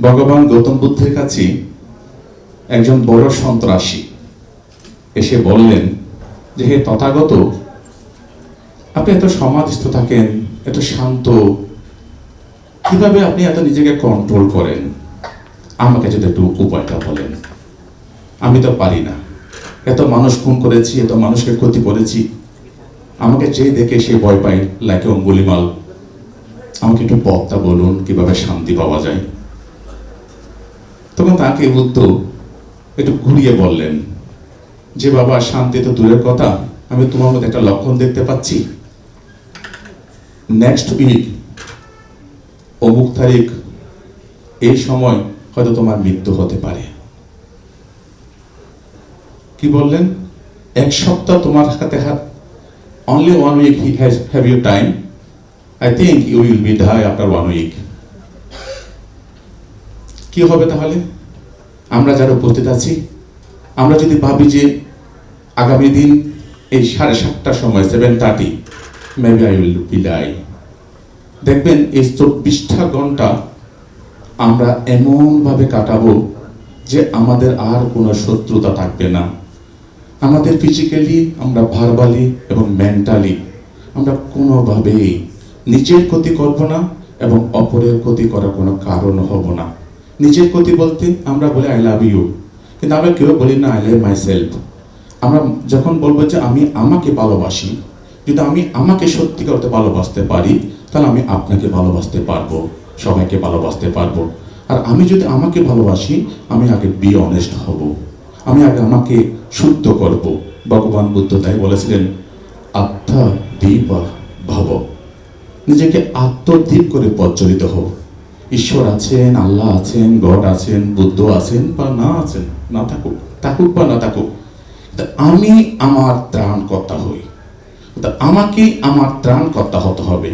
ভগবান গৌতম বুদ্ধের কাছে একজন বড় সন্ত্রাসী এসে বললেন যে হে তথাগত, আপনি এত সমাধিস্থ থাকেন, এত শান্ত, কিভাবে আপনি এত নিজেকে কন্ট্রোল করেন? আমাকে যদি একটু উপায়টা বলেন। আমি তো পারি না, এত মানুষ খুন করেছি, এত মানুষকে ক্ষতি করেছি, আমাকে যে দেখে সে ভয় পায় লাইক অঙ্গুলিমাল। আমাকে একটু পথটা বলুন কিভাবে শান্তি পাওয়া যায়। তখন তাকে বুদ্ধ একটু ঘুরিয়ে বললেন যে বাবা, শান্তি তো দূরের কথা, আমি তোমার মধ্যে একটা লক্ষণ দেখতে পাচ্ছি। নেক্সট উইক অমুক তারিখ এই সময় হয়তো তোমার মৃত্যু হতে পারে। কি বললেন? এক সপ্তাহ তোমার হাতে হাত, only 1 week he has have your time. I think you will be die after 1 week. কি হবে তাহলে? আমরা যারা উপস্থিত আছি, আমরা যদি ভাবি যে আগামী দিন এই 7:30টার সময় 7:30 maybe I will be die, দেখবেন এই 24টা ঘন্টা আমরা এমন ভাবে কাটাবো যে আমাদের আর কোনো শত্রুতা থাকবে না। আমাদের ফিজিক্যালি, আমরা ভার্বালি এবং মেন্টালি আমরা কোনোভাবেই নিজের ক্ষতি করব না এবং অপরের ক্ষতি করার কোনো কারণ হব না। নিজের ক্ষতি বলতে আমরা বলি আই লাভ ইউ, কিন্তু আমরা কেউ বলি না আই লাভ মাই সেলফ। আমরা যখন বলবো যে আমি আমাকে ভালোবাসি, যদি আমি আমাকে সত্যি করতে ভালোবাসতে পারি, তাহলে আমি আপনাকে ভালোবাসতে পারবো, সবাইকে ভালোবাসতে পারবো। আর আমি যদি আমাকে ভালোবাসি, আমি আগে বি অনেস্ট হব, আমি আগে আমাকে শুদ্ধ করব। ভগবান বুদ্ধ তাই বলেছিলেন আত্মা দীপা ভাব, নিজেকে আত্মদ্বীপ করে প্রজ্বলিত হোক। ঈশ্বর আছেন, আল্লাহ আছেন, গড আছেন, বুদ্ধ আছেন বা না আছেন, না থাকুক, থাকুক বা না থাকুক, আমি আমার ত্রাণকর্তা হই, আমাকে আমার ত্রাণকর্তা হতে হবে।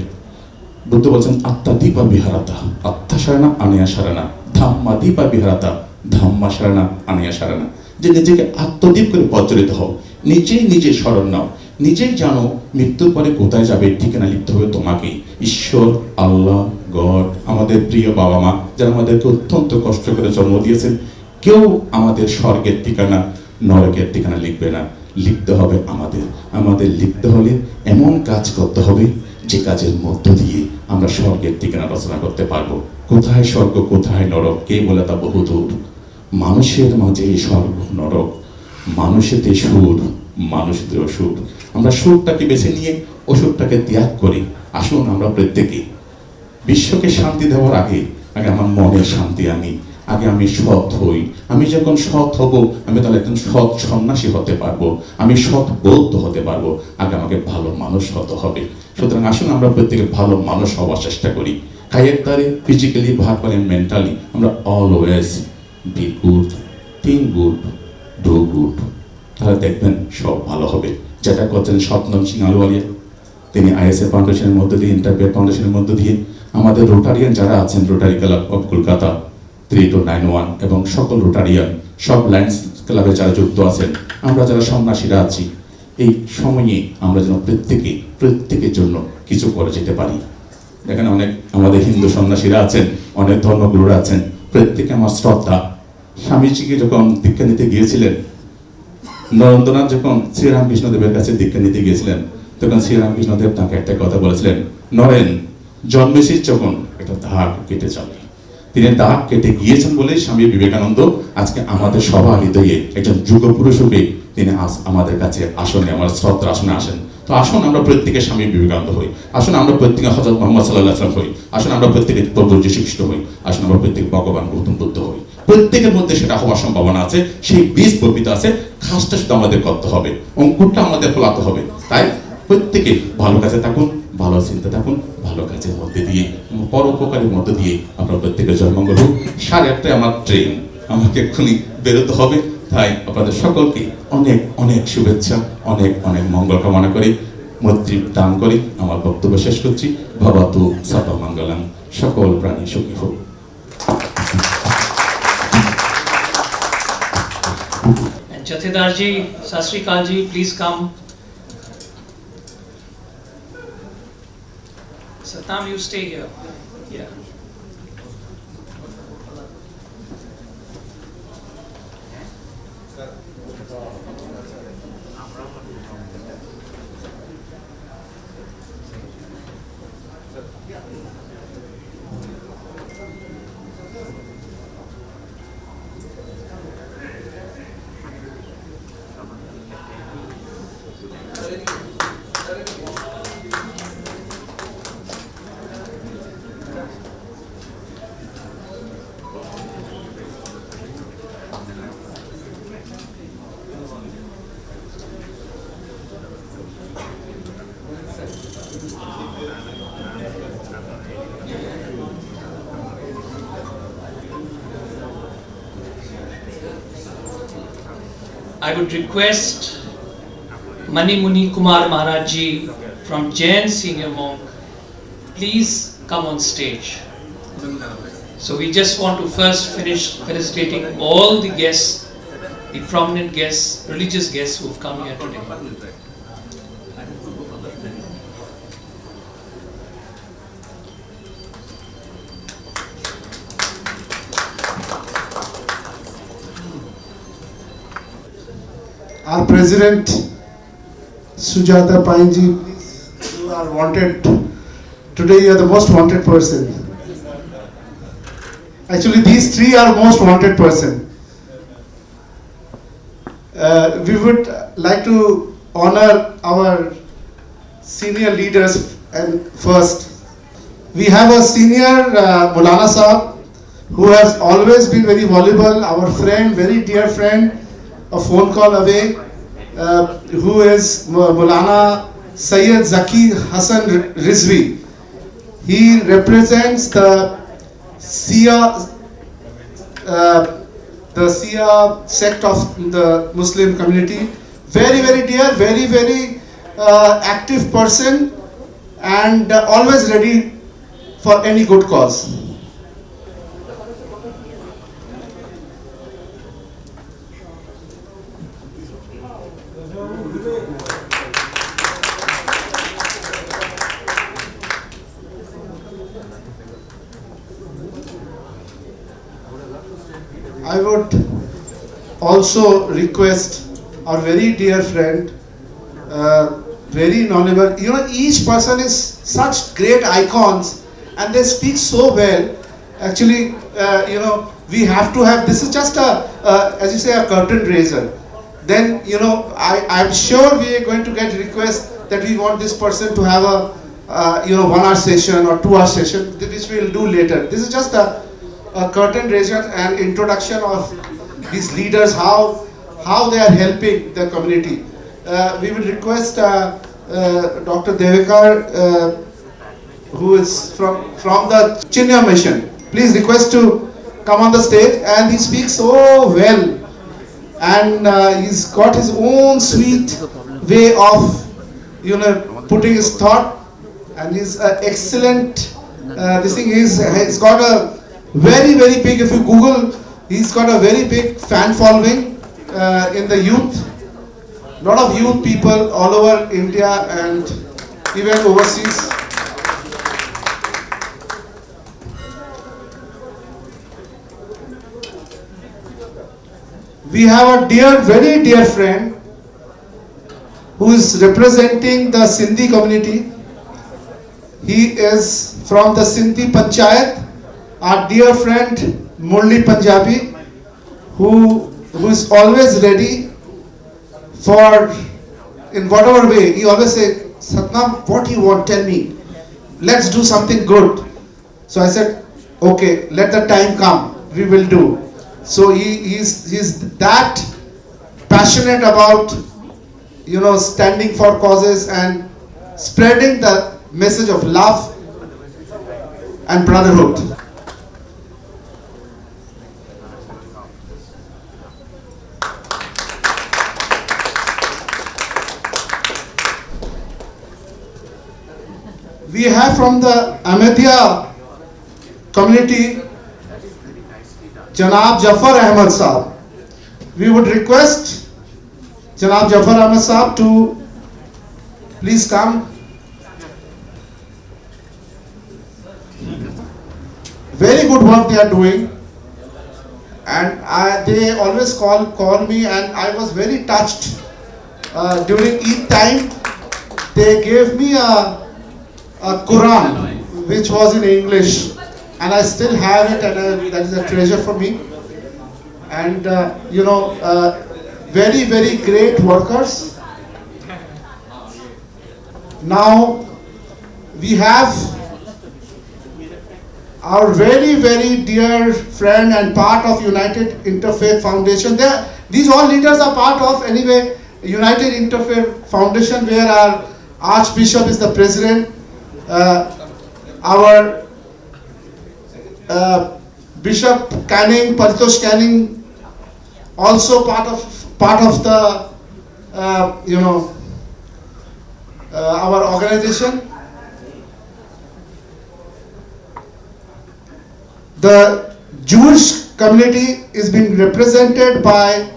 বুদ্ধ বলছেন আত্মা দীপা বিহারাতা আত্মা সারানা আনিয়া সারানা, ধাম্মা দীপা বিহারাতা ধাম্মা সারানা আনিয়া সারানা। যে নিজেকে আত্মদ্বীপ করে প্রজ্বলিত হও, নিজেই নিজের স্মরণ নাও, নিজেই জানো মৃত্যুর পরে কোথায় যাবে, ঠিকানা লিখতে হবে তোমাকে। ঈশ্বর, আল্লাহ, গড, আমাদের প্রিয় বাবা মা যারা আমাদেরকে অত্যন্ত কষ্ট করে জন্ম দিয়েছেন, কেউ আমাদের স্বর্গের ঠিকানা নরকের ঠিকানা লিখবে না, লিখতে হবে আমাদের। আমাদের লিখতে হলে এমন কাজ করতে হবে যে কাজের মধ্য দিয়ে আমরা স্বর্গের ঠিকানা রচনা করতে পারবো। কোথায় স্বর্গ কোথায় নরক কে বলে তা বহুদূর, মানুষের মাঝে স্বর্গ নরক, মানুষেতে সুর মানুষেতে অসুর। আমরা সুরটাকে বেছে নিয়ে অসুরটাকে ত্যাগ করি। আসুন আমরা প্রত্যেকে বিশ্বকে শান্তি দেওয়ার আগে আগে আমার মনের শান্তি আনি, আগে আমি সৎ হই। আমি যখন সৎ হব আমি তাহলে একজন সৎ সন্ন্যাসী হতে পারবো, আমি সৎ বৌদ্ধ হতে পারবো। আগে আমাকে ভালো মানুষ হতে হবে। সুতরাং আসুন আমরা প্রত্যেকে ভালো মানুষ হওয়ার চেষ্টা করি। কায়ের দ্বারে ফিজিক্যালি ভার্বালি মেন্টালি আমরা always be good, think good, do good, তাহলে দেখবেন সব ভালো হবে। যেটা করছেন সতনাম সিং আলুওয়ালিয়া, তিনি আইএসএ ফাউন্ডেশনের মধ্য দিয়ে, ইন্টারফেথ ফাউন্ডেশনের মধ্য দিয়ে, আমাদের রোটারিয়ান যারা আছেন, রোটারি ক্লাব অফ কলকাতা 3291 এবং সকল রোটারিয়ান সব লাইন্স ক্লাবে যারা যুক্ত আছেন, আমরা যারা সন্ন্যাসীরা আছি, এই সময়ে আমরা যেন প্রত্যেকের জন্য কিছু করে যেতে পারি। দেখেন অনেক আমাদের হিন্দু সন্ন্যাসীরা আছেন, অনেক ধর্মগুরুরা আছেন, প্রত্যেকে আমার শ্রদ্ধা। স্বামীজিকে যখন দীক্ষা নিতে গিয়েছিলেন, নরেন্দ্রনাথ যখন শ্রীরামকৃষ্ণদেবের কাছে দীক্ষা নিতে গিয়েছিলেন, তখন শ্রীরামকৃষ্ণদেব তাকে একটা কথা বলেছিলেন, নরেন জন্মেছিস যখন একটা দাগ কেটে যাবে। তিনি দাগ কেটে গিয়েছেন বলে স্বামী বিবেকানন্দ আজকে আমাদের সভা হৃদয়ে একজন যুগপুরুষ রূপে তিনি আমাদের কাছে আসনে, আমার শ্রদ্ধার আসনে আসেন। তো আসুন আমরা প্রত্যেকে স্বামী বিবেকানন্দ হই, আসুন আমরা প্রত্যেকে হযরত মুহাম্মদ সাল্লাল্লাহু আলাইহি ওয়াসাল্লাম হই, আসুন আমরা প্রত্যেকে প্রভু যীশু খ্রিস্ট হই, আসুন আমরা প্রত্যেকে ভগবান গৌতম বুদ্ধ হই। প্রত্যেকের মধ্যে সেটা হওয়ার সম্ভাবনা আছে, সেই বীজ বপিত আছে, খাসটা শুধু আমাদের করতে হবে, অঙ্কুরটা আমাদের ফলাতে হবে। তাই প্রত্যেকে ভালো কাজে থাকুন, ভালো চিন্তা থাকুন, ভালো কাজের মধ্যে দিয়ে, পরোপকারের মধ্যে দিয়ে আমরা প্রত্যেকের জন্মঙ্গল হোক। 8:30 আমার ট্রেন, আমাকে এক্ষুনি বেরোতে হবে। তাই আপনাদের সকলকে অনেক অনেক শুভেচ্ছা, অনেক অনেক মঙ্গল কামনা করি, মৈত্রী দান করি আমার বক্তব্য শেষ করছি। ভবতু সর্বমঙ্গলং, সকল প্রাণী সুখী হোক। Jathedar ji, Sat Sri Akal ji, please come. Satam, you stay here. Yeah. I would request Mani Muni Kumar Maharaj ji from Jain Senior Monk, please come on stage. So we just want to first finish felicitating all the guests, the prominent guests, religious guests who have come here today. Our President Sujata Painji, you are wanted. Today you are the most wanted person. Actually these three are most wanted person. We would like to honor our senior leaders, and first we have a senior Maulana Sahab who has always been very voluble, our friend, very dear friend, a phone call away, who is Maulana Sayyid Zaki Hassan Rizvi. He represents the Shia sect of the Muslim community. Very very dear, very very active person, and always ready for any good cause. I would also request our very dear friend, very knowledgeable. You know, each person is such great icons, and they speak so well. Actually, we have to have, this is just as you say, a curtain raiser. Then, I'm sure we are going to get requests that we want this person to have a 1 hour session or 2 hour session, which we will do later. This is just a curtain raiser and introduction of these leaders, how they are helping the community. We will request Dr. Devekar, who is from the Chinya mission. Please request to come on the stage, and he speaks so well, and he's got his own sweet way of putting his thought, and he's excellent. This thing he's got a very big, if you Google, he's got a very big fan following in the youth. A lot of youth people all over India and even overseas. We have a very dear friend who is representing the Sindhi community. He is from the Sindhi Panchayat, our dear friend Murli Punjabi, who is always ready for, in whatever way. He always say, Satnam, what do you want? Tell me. Let's do something good. So I said, okay, let the time come. We will do. So he's that passionate about standing for causes and spreading the message of love and brotherhood. We have from the Ahmadiyya community, Janab Jafar Ahmed Saab. We would request Janab Jafar Ahmed Saab to please come. Very good work they are doing, and they always call me, and I was very touched. During Eid time, they gave me a Quran which was in English, and I still have it, and that is a treasure for me. And very great workers. Now we have our very dear friend and part of United Interfaith Foundation. These all leaders are part of, anyway, United Interfaith Foundation, where our Archbishop is the president. Our Bishop Canning, Paritosh Canning, also part of the our organization. The Jewish community is being represented by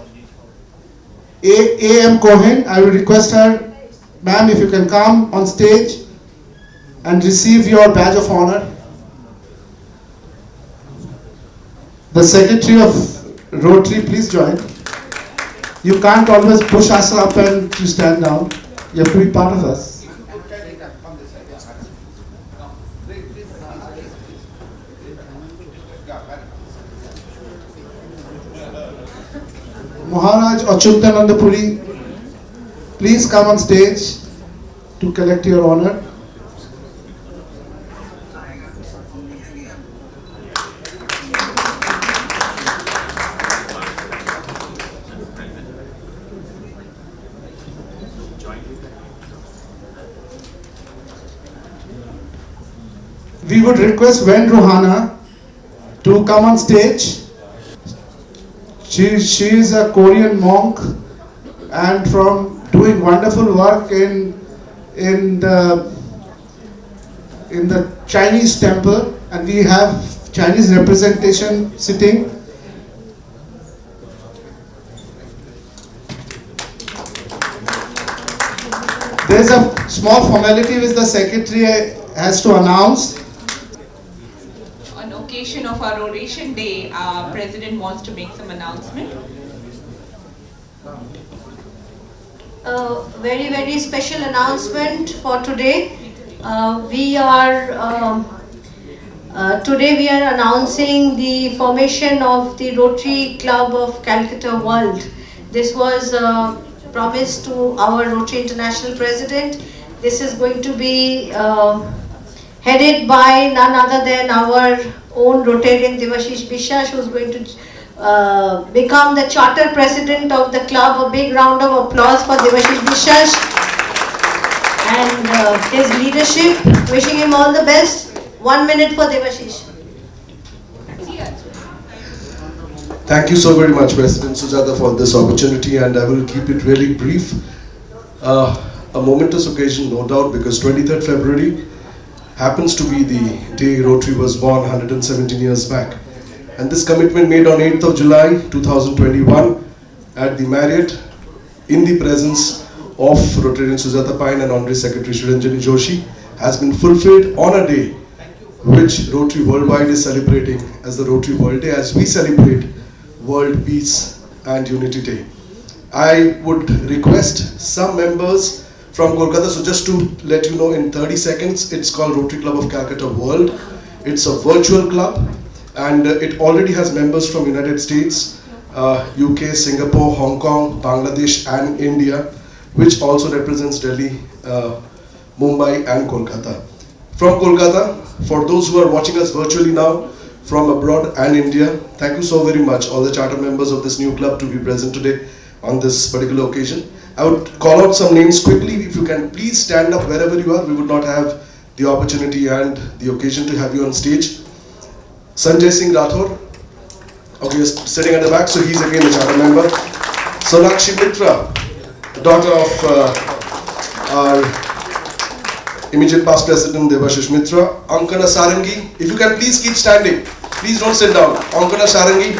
A.M. Cohen. I will request her, ma'am, if you can come on stage and receive your badge of honor. The Secretary of Rotary, please join. You can't always push us up and to stand down. You have to be part of us. Maharaj Achyutananda Puri, please come on stage to collect your honor. We would request Wen Rohana to come on stage. She is a Korean monk and from doing wonderful work in the Chinese temple, and we have Chinese representation sitting. There's a small formality which the secretary has to announce. On occasion of our oration day, our president wants to make some announcement. A very special announcement for today. Today we are announcing the formation of the Rotary Club of Calcutta World. This was promised to our Rotary International President. This is going to be headed by none other than our own Rotarian Devashish Biswas, who is going to become the charter president of the club. A big round of applause for Devashish Biswas and his leadership. Wishing him all the best. 1 minute for Devashish. Thank you so very much, President Sujata, for this opportunity, and I will keep it really brief. A momentous occasion, no doubt, because 23rd February happens to be the day Rotary was born 117 years back. And this commitment made on 8th of July 2021 at the Marriott in the presence of Rotarian Sujata Pine and Honorary Secretary Shuranjani Joshi has been fulfilled on a day which Rotary Worldwide is celebrating as the Rotary World Day, as we celebrate World Peace and Unity Day. I would request some members from Kolkata, so just to let you know in 30 seconds, it's called Rotary Club of Calcutta World. It's a virtual club and it already has members from United States, UK, Singapore, Hong Kong, Bangladesh and India, which also represents Delhi, Mumbai and Kolkata. From Kolkata, for those who are watching us virtually now, from abroad and India, thank you so very much, all the charter members of this new club, to be present today on this particular occasion. I would call out some names quickly. If you can please stand up wherever you are. We would not have the opportunity and the occasion to have you on stage. Sanjay Singh Rathore, okay, he's sitting at the back, so he's again a charter member. Sonakshi Mitra, daughter of our immediate past president Devashish Mitra. Ankana Sarangi, if you can please keep standing, please don't sit down. Ankana Sarangi,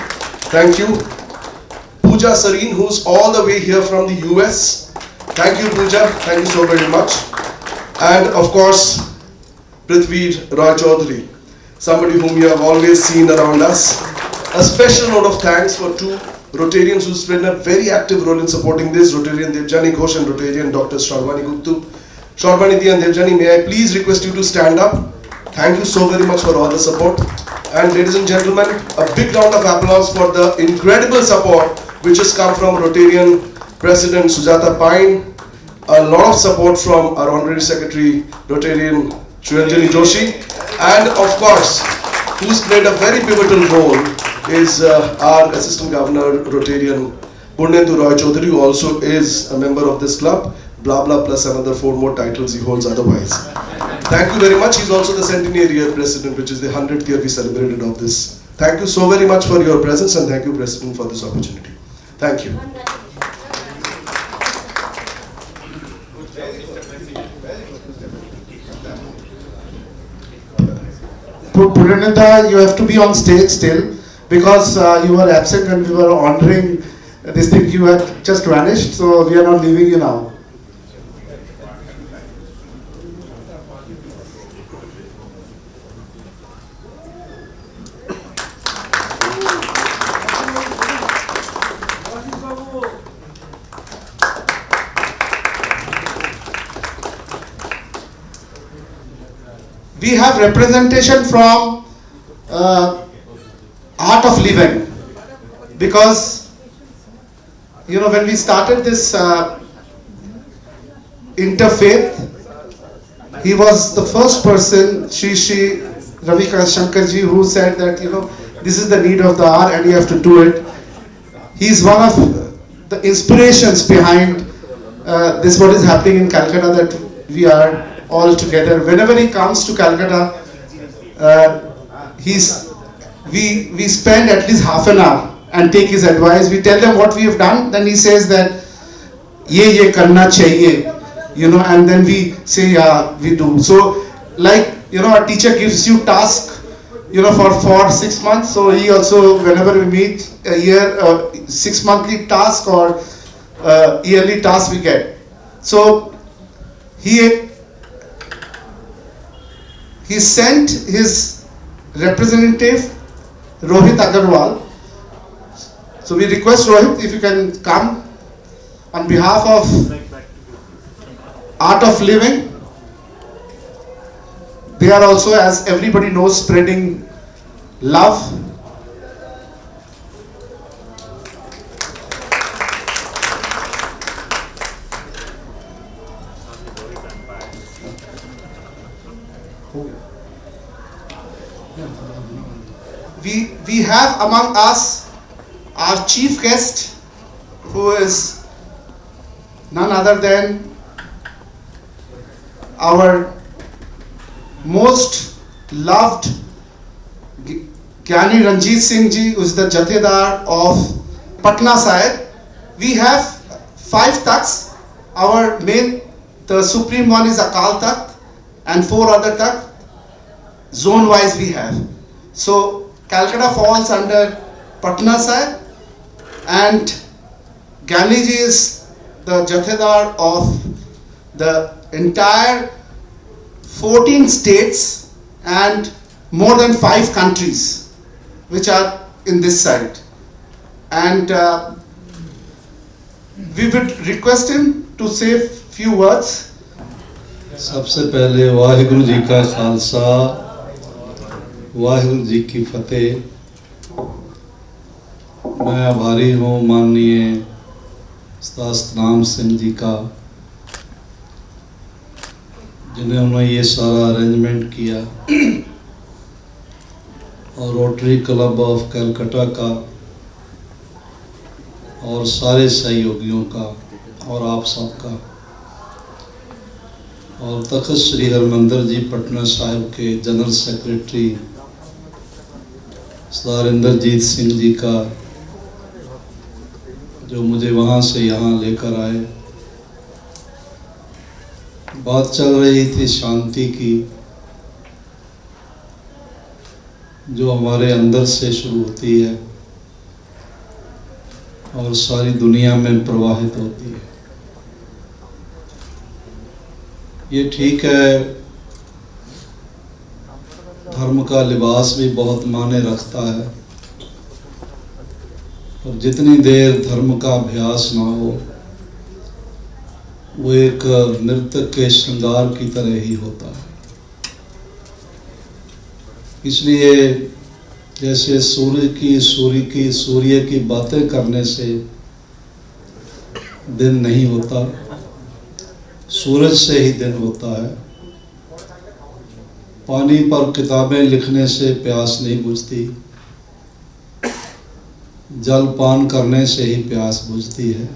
thank you. Pooja Sareen, who's all the way here from the US. Thank you, Pooja, thank you so very much. And of course, Prithvi Roy Chaudhary, somebody whom you have always seen around us. A special note of thanks for two Rotarians who's played a very active role in supporting this, Rotarian Devjani Ghosh and Rotarian Dr. Shravani Guptu. Shravani and Devjani, may I please request you to stand up? Thank you so very much for all the support. And ladies and gentlemen, a big round of applause for the incredible support which has come from Rotarian President Sujata Pine. A lot of support from our Honorary Secretary, Rotarian Shuranjani Joshi. And of course, who's played a very pivotal role is our Assistant Governor, Rotarian Purnendu Roy Chaudhary, who also is a member of this club. Blah blah plus another 4 more titles he holds otherwise. Thank you very much. He's also the centenary year president, which is the 100th year we celebrated of this. Thank you so very much for your presence, and thank you, President, for this opportunity. Thank you. Puranita, you have to be on stage still, because you were absent when we were honoring this thing. You had just vanished, so we are not leaving you now. We have representation from Art of Living, because when we started this interfaith, he was the first person, Shri Ravika Shankarji, who said that this is the need of the hour and you have to do it. He is one of the inspirations behind this, what is happening in Calcutta, that we are all together. Whenever he comes to Calcutta, we spend at least half an hour and take his advice. We tell them what we have done, then he says that ye karna chahiye, and then we say yeah, we do. So like a teacher gives you task for 6 months, so he also, whenever we meet, a year 6 monthly task or yearly task we get. So he sent his representative Rohit Agarwal. So we request Rohit, if you can come on behalf of Art of Living. They are also, as everybody knows, spreading love. We have among us our chief guest, who is none other than our most loved Gyani Ranjit Singh ji, who is the Jathedar of Patna Sahib. We have 5 takhts. Our main, the supreme one is Akal Takht, and 4 other takhts. Zone wise we have. So Calcutta falls under Patna Sahib, and Gyani ji is the Jathedar of the entire 14 states and more than 5 countries which are in this side. And we would request him to say few words. सबसे पहले वाहिगुरु जी का खालसा, वाहिगुरु जी की फतेह। मैं आभारी हूँ माननीय सतनाम सिंह जी का, जिन्होंने ये सारा अरेंजमेंट किया, और रोटरी क्लब ऑफ कलकत्ता का, और सारे सहयोगियों का, और आप सबका, और तख्त श्री हरमंदिर जी पटना साहिब के जनरल सेक्रेटरी सरदार इंद्रजीत सिंह जी का, जो मुझे वहाँ से यहाँ लेकर आए। बात चल रही थी शांति की, जो हमारे अंदर से शुरू होती है और सारी दुनिया में प्रवाहित होती है। ये ठीक है, धर्म का लिबास भी बहुत मायने रखता है, और जितनी देर धर्म का अभ्यास ना हो, वो एक नृत्य के श्रृंगार की तरह ही होता है। इसलिए जैसे सूर्य की बातें करने से दिन नहीं होता, सूरज से ही दिन होता है। पानी पर किताबें लिखने से प्यास नहीं बुझती, जल पान करने से ही प्यास बुझती है।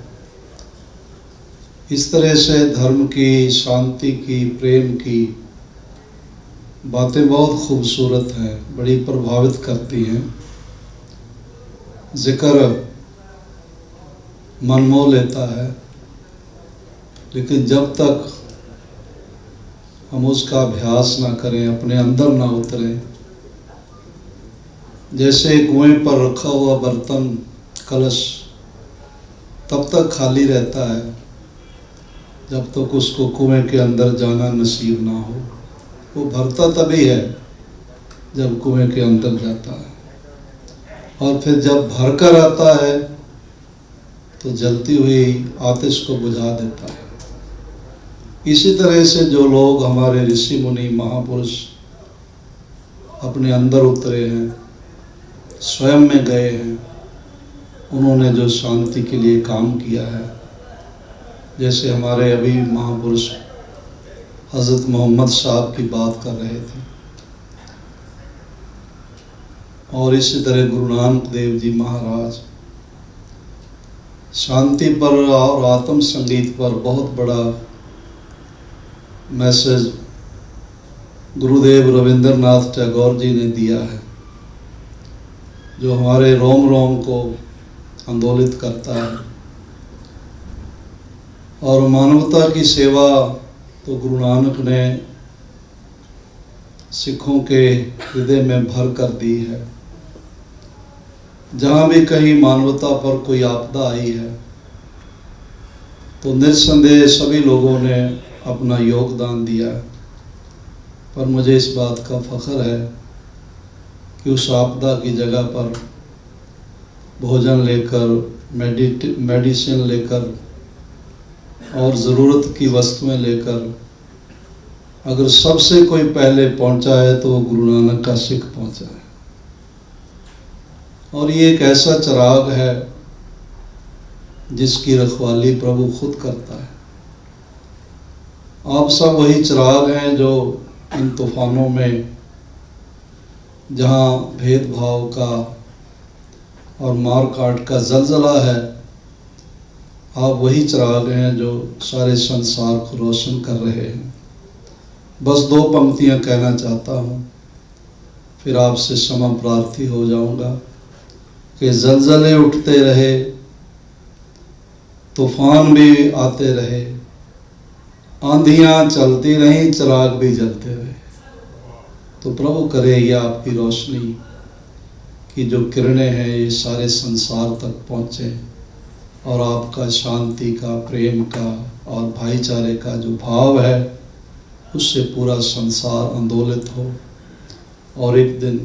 इस तरह से धर्म की, शांति की, प्रेम की बातें बहुत खूबसूरत हैं, बड़ी प्रभावित करती हैं। जिक्र मन मोह लेता है, लेकिन जब तक हम उसका अभ्यास ना करें, अपने अंदर ना उतरें, जैसे कुएं पर रखा हुआ बर्तन, कलश तब तक खाली रहता है जब तक उसको कुएं के अंदर जाना नसीब ना हो। वो भरता तभी है जब कुएं के अंदर जाता है, और फिर जब भर कर आता है तो जलती हुई आतिश को बुझा देता है। इसी तरह से जो लोग हमारे ऋषि मुनि महापुरुष अपने अंदर उतरे हैं, स्वयं में गए हैं, उन्होंने जो शांति के लिए काम किया है, जैसे हमारे अभी महापुरुष हज़रत मोहम्मद साहब की बात कर रहे थे, और इसी तरह गुरु नानक देव जी महाराज शांति पर और आत्म संगीत पर बहुत बड़ा मैसेज गुरुदेव रविंद्रनाथ टैगोर जी ने दिया है, जो हमारे रोम रोम को आंदोलित करता है। और मानवता की सेवा तो गुरु नानक ने सिखों के हृदय में भर कर दी है। जहाँ भी कहीं मानवता पर कोई आपदा आई है तो निस्संदेह सभी लोगों ने अपना योगदान दिया। पर मुझे इस बात का फ़ख्र है कि उस आपदा की जगह पर भोजन लेकर, मेडिसिन लेकर और ज़रूरत की वस्तुएं लेकर अगर सबसे कोई पहले पहुंचा है तो वो गुरु नानक का सिख पहुंचा है। और ये एक ऐसा चिराग है जिसकी रखवाली प्रभु खुद करता है। आप सब वही चिराग हैं जो इन तूफानों में, जहाँ भेदभाव का और मार काट का जलजला है, आप वही चिराग हैं जो सारे संसार को रोशन कर रहे हैं। बस 2 पंक्तियां कहना चाहता हूँ, फिर आपसे क्षमा प्रार्थी हो जाऊंगा कि जलजले उठते रहे, तूफान भी आते रहे, आंधियाँ चलती रहीं, चिराग भी जलते रहे। तो प्रभु करे ये आपकी रोशनी की जो किरणें हैं ये सारे संसार तक पहुँचे और आपका शांति का, प्रेम का और भाईचारे का जो भाव है उससे पूरा संसार आंदोलित हो और एक दिन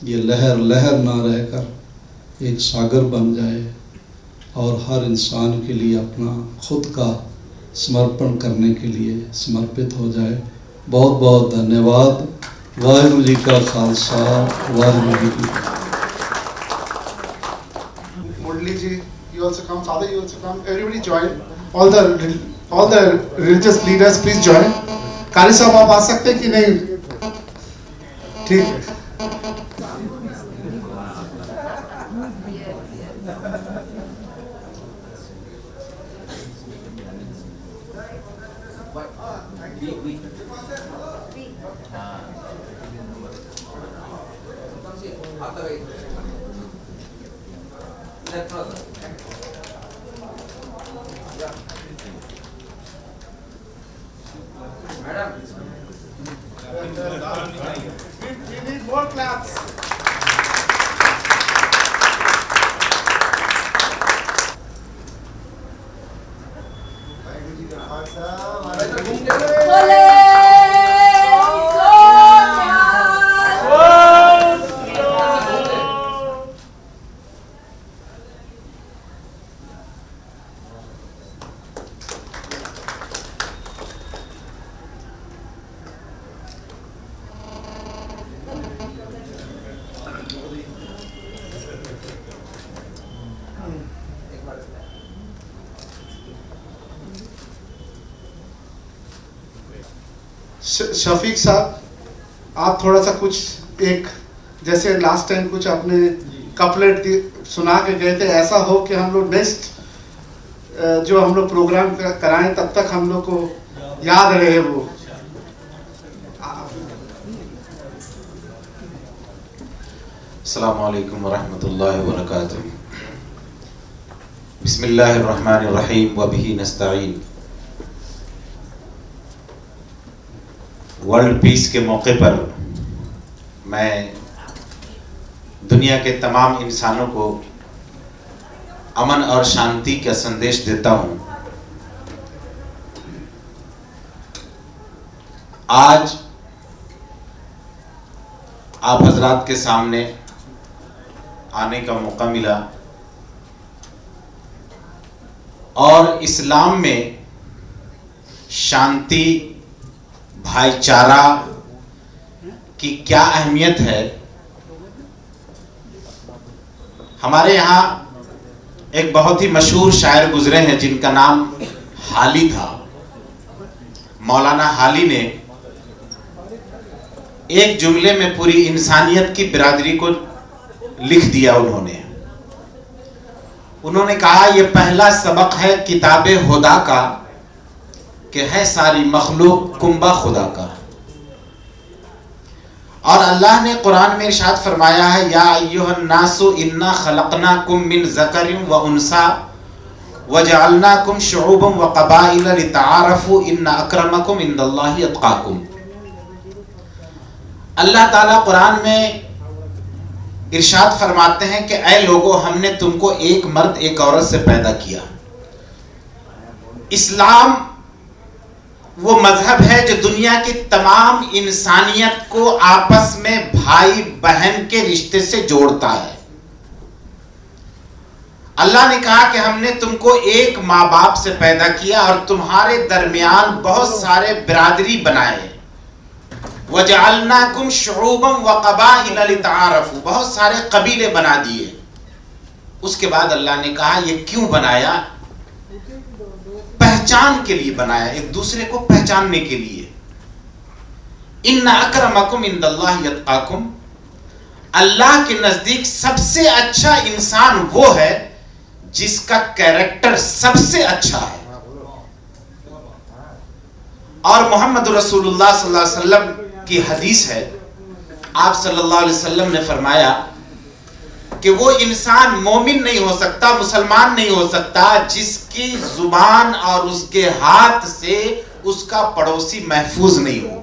ये लहर लहर ना रहकर एक सागर बन जाए और हर इंसान के लिए अपना खुद का समर्पण करने के लिए समर्पित हो जाए। बहुत बहुत धन्यवाद। वाहिगुरु जी का खालसा, वाहिगुरु जी की फतेह। Murli ji, you also come. Father, you also come. Everybody join. All the religious leaders, please join. कारी साहब आप आ सकते हैं कि नहीं? ठीक है। We need more claps. Shafiq साहब, आप थोड़ा सा कुछ एक जैसे लास्ट टाइम कुछ आपने कपलेट सुना के गए थे, ऐसा हो कि हम लोग नेक्स्ट जो हम लोग प्रोग्राम कराएं तब तक हम लोग को याद रहे वो। अस्सलामु अलैकुम वरहमतुल्लाहि वबरकातुहू। बिस्मिल्लाहिर्रहमानिर्रहीम व बिही नस्तईन। वर्ल्ड पीस के मौके पर मैं दुनिया के तमाम इंसानों को अमन और शांति का संदेश देता हूँ। आज आप हजरात के सामने आने का मौका मिला और इस्लाम में शांति, भाईचारा की क्या अहमियत है। हमारे यहाँ एक बहुत ही मशहूर शायर गुजरे हैं जिनका नाम हाली था। मौलाना हाली ने एक जुमले में पूरी इंसानियत की बिरादरी को लिख दिया। उन्होंने कहा, यह पहला सबक है किताबे खुदा का कि है सारी मखलूक कुंबा खुदा का। और अल्लाह ने कुरान में इरशाद फरमाया है, या अय्युहन नासु इन्ना खलकनाकुम मिन ज़करिन व उन्सा व जअलनाकुम शुऊबन व क़बाइल लितआरफू इन्ना अक्रमकुम इंदल्लाहि अत्क़ाकुम। अल्लाह ताला कुरान में इरशाद फरमाते हैं कि ऐ लोगों, हमने तुमको एक मर्द एक औरत से पैदा किया। इस्लाम वो मजहब है जो दुनिया की तमाम इंसानियत को आपस में भाई बहन के रिश्ते से जोड़ता है। अल्लाह ने कहा कि हमने तुमको एक माँ बाप से पैदा किया और तुम्हारे दरमियान बहुत सारे बिरादरी बनाए, वजअलनाकुम शुऊबम व क़बाइल लितआरफू, बहुत सारे कबीले बना दिए। उसके बाद अल्लाह ने कहा ये क्यों बनाया? पहचान के लिए बनाया, एक दूसरे को पहचानने के लिए। इन्ना अक्रमकुम इंदल्लाहि यत्काकुम, अल्लाह के नजदीक सबसे अच्छा इंसान वो है जिसका कैरेक्टर सबसे अच्छा है। और मोहम्मद रसूलुल्लाह सल्लल्लाहु अलैहि वसल्लम की हदीस है, आप सल्लल्लाहु अलैहि वसल्लम ने फरमाया कि वो इंसान मोमिन नहीं हो सकता, मुसलमान नहीं हो सकता जिसकी जुबान और उसके हाथ से उसका पड़ोसी महफूज नहीं हो।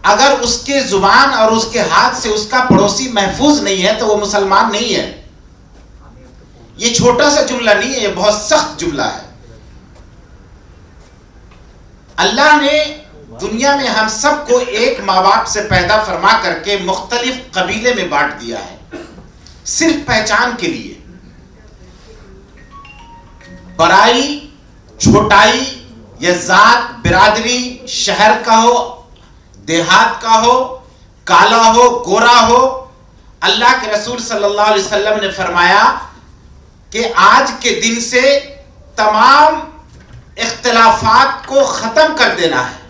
अगर उसके जुबान और उसके हाथ से उसका पड़ोसी महफूज नहीं है तो वो मुसलमान नहीं है। ये छोटा सा जुमला नहीं है, ये बहुत सख्त जुमला है। अल्लाह ने दुनिया में हम सबको एक माँ बाप से पैदा फरमा करके मुख्तलिफ कबीले में बांट दिया है, सिर्फ पहचान के लिए। बड़ाई, छोटाई या जात, बिरादरी, शहर का हो, देहात का हो, काला हो, गोरा हो, अल्लाह के रसूल सल्लल्लाहु अलैहि वसल्लम ने फरमाया कि आज के दिन से तमाम इख्तिलाफात को खत्म कर देना है।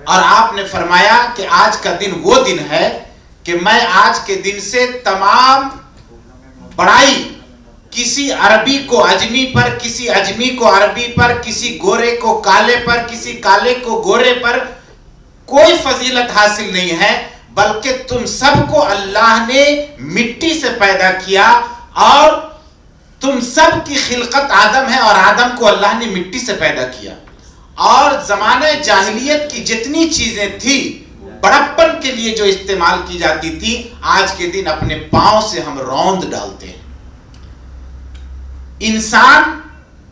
और आपने फरमाया कि आज का दिन वो दिन है कि मैं आज के दिन से तमाम बड़ाई, किसी अरबी को अजमी पर, किसी अजमी को अरबी पर, किसी गोरे को काले पर, किसी काले को गोरे पर कोई फजीलत हासिल नहीं है, बल्कि तुम सबको अल्लाह ने मिट्टी से पैदा किया और तुम सब की खिलकत आदम है और आदम को अल्लाह ने मिट्टी से पैदा किया। और जमाने जाहिलियत की जितनी चीजें थी बड़प्पन के लिए जो इस्तेमाल की जाती थी, आज के दिन अपने पांव से हम रौंद डालते हैं। इंसान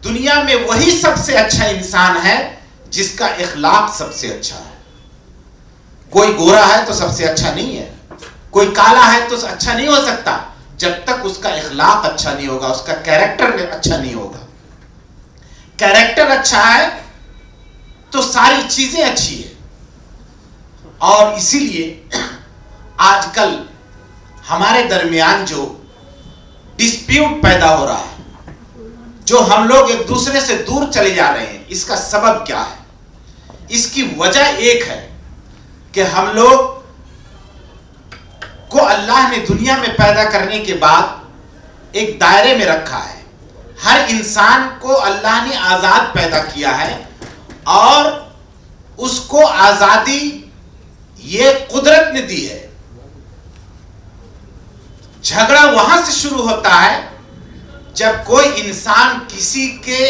दुनिया में वही सबसे अच्छा इंसान है जिसका इखलाक सबसे अच्छा है। कोई गोरा है तो सबसे अच्छा नहीं है, कोई काला है तो अच्छा नहीं हो सकता जब तक उसका इखलाक अच्छा नहीं होगा, उसका कैरेक्टर अच्छा नहीं होगा। कैरेक्टर अच्छा है तो सारी चीजें अच्छी है। और इसीलिए आजकल हमारे दरमियान जो डिस्प्यूट पैदा हो रहा है, जो हम लोग एक दूसरे से दूर चले जा रहे हैं, इसका सबब क्या है? इसकी वजह एक है कि हम लोग को अल्लाह ने दुनिया में पैदा करने के बाद एक दायरे में रखा है। हर इंसान को अल्लाह ने आजाद पैदा किया है और उसको आजादी ये कुदरत ने दी है। झगड़ा वहां से शुरू होता है जब कोई इंसान किसी के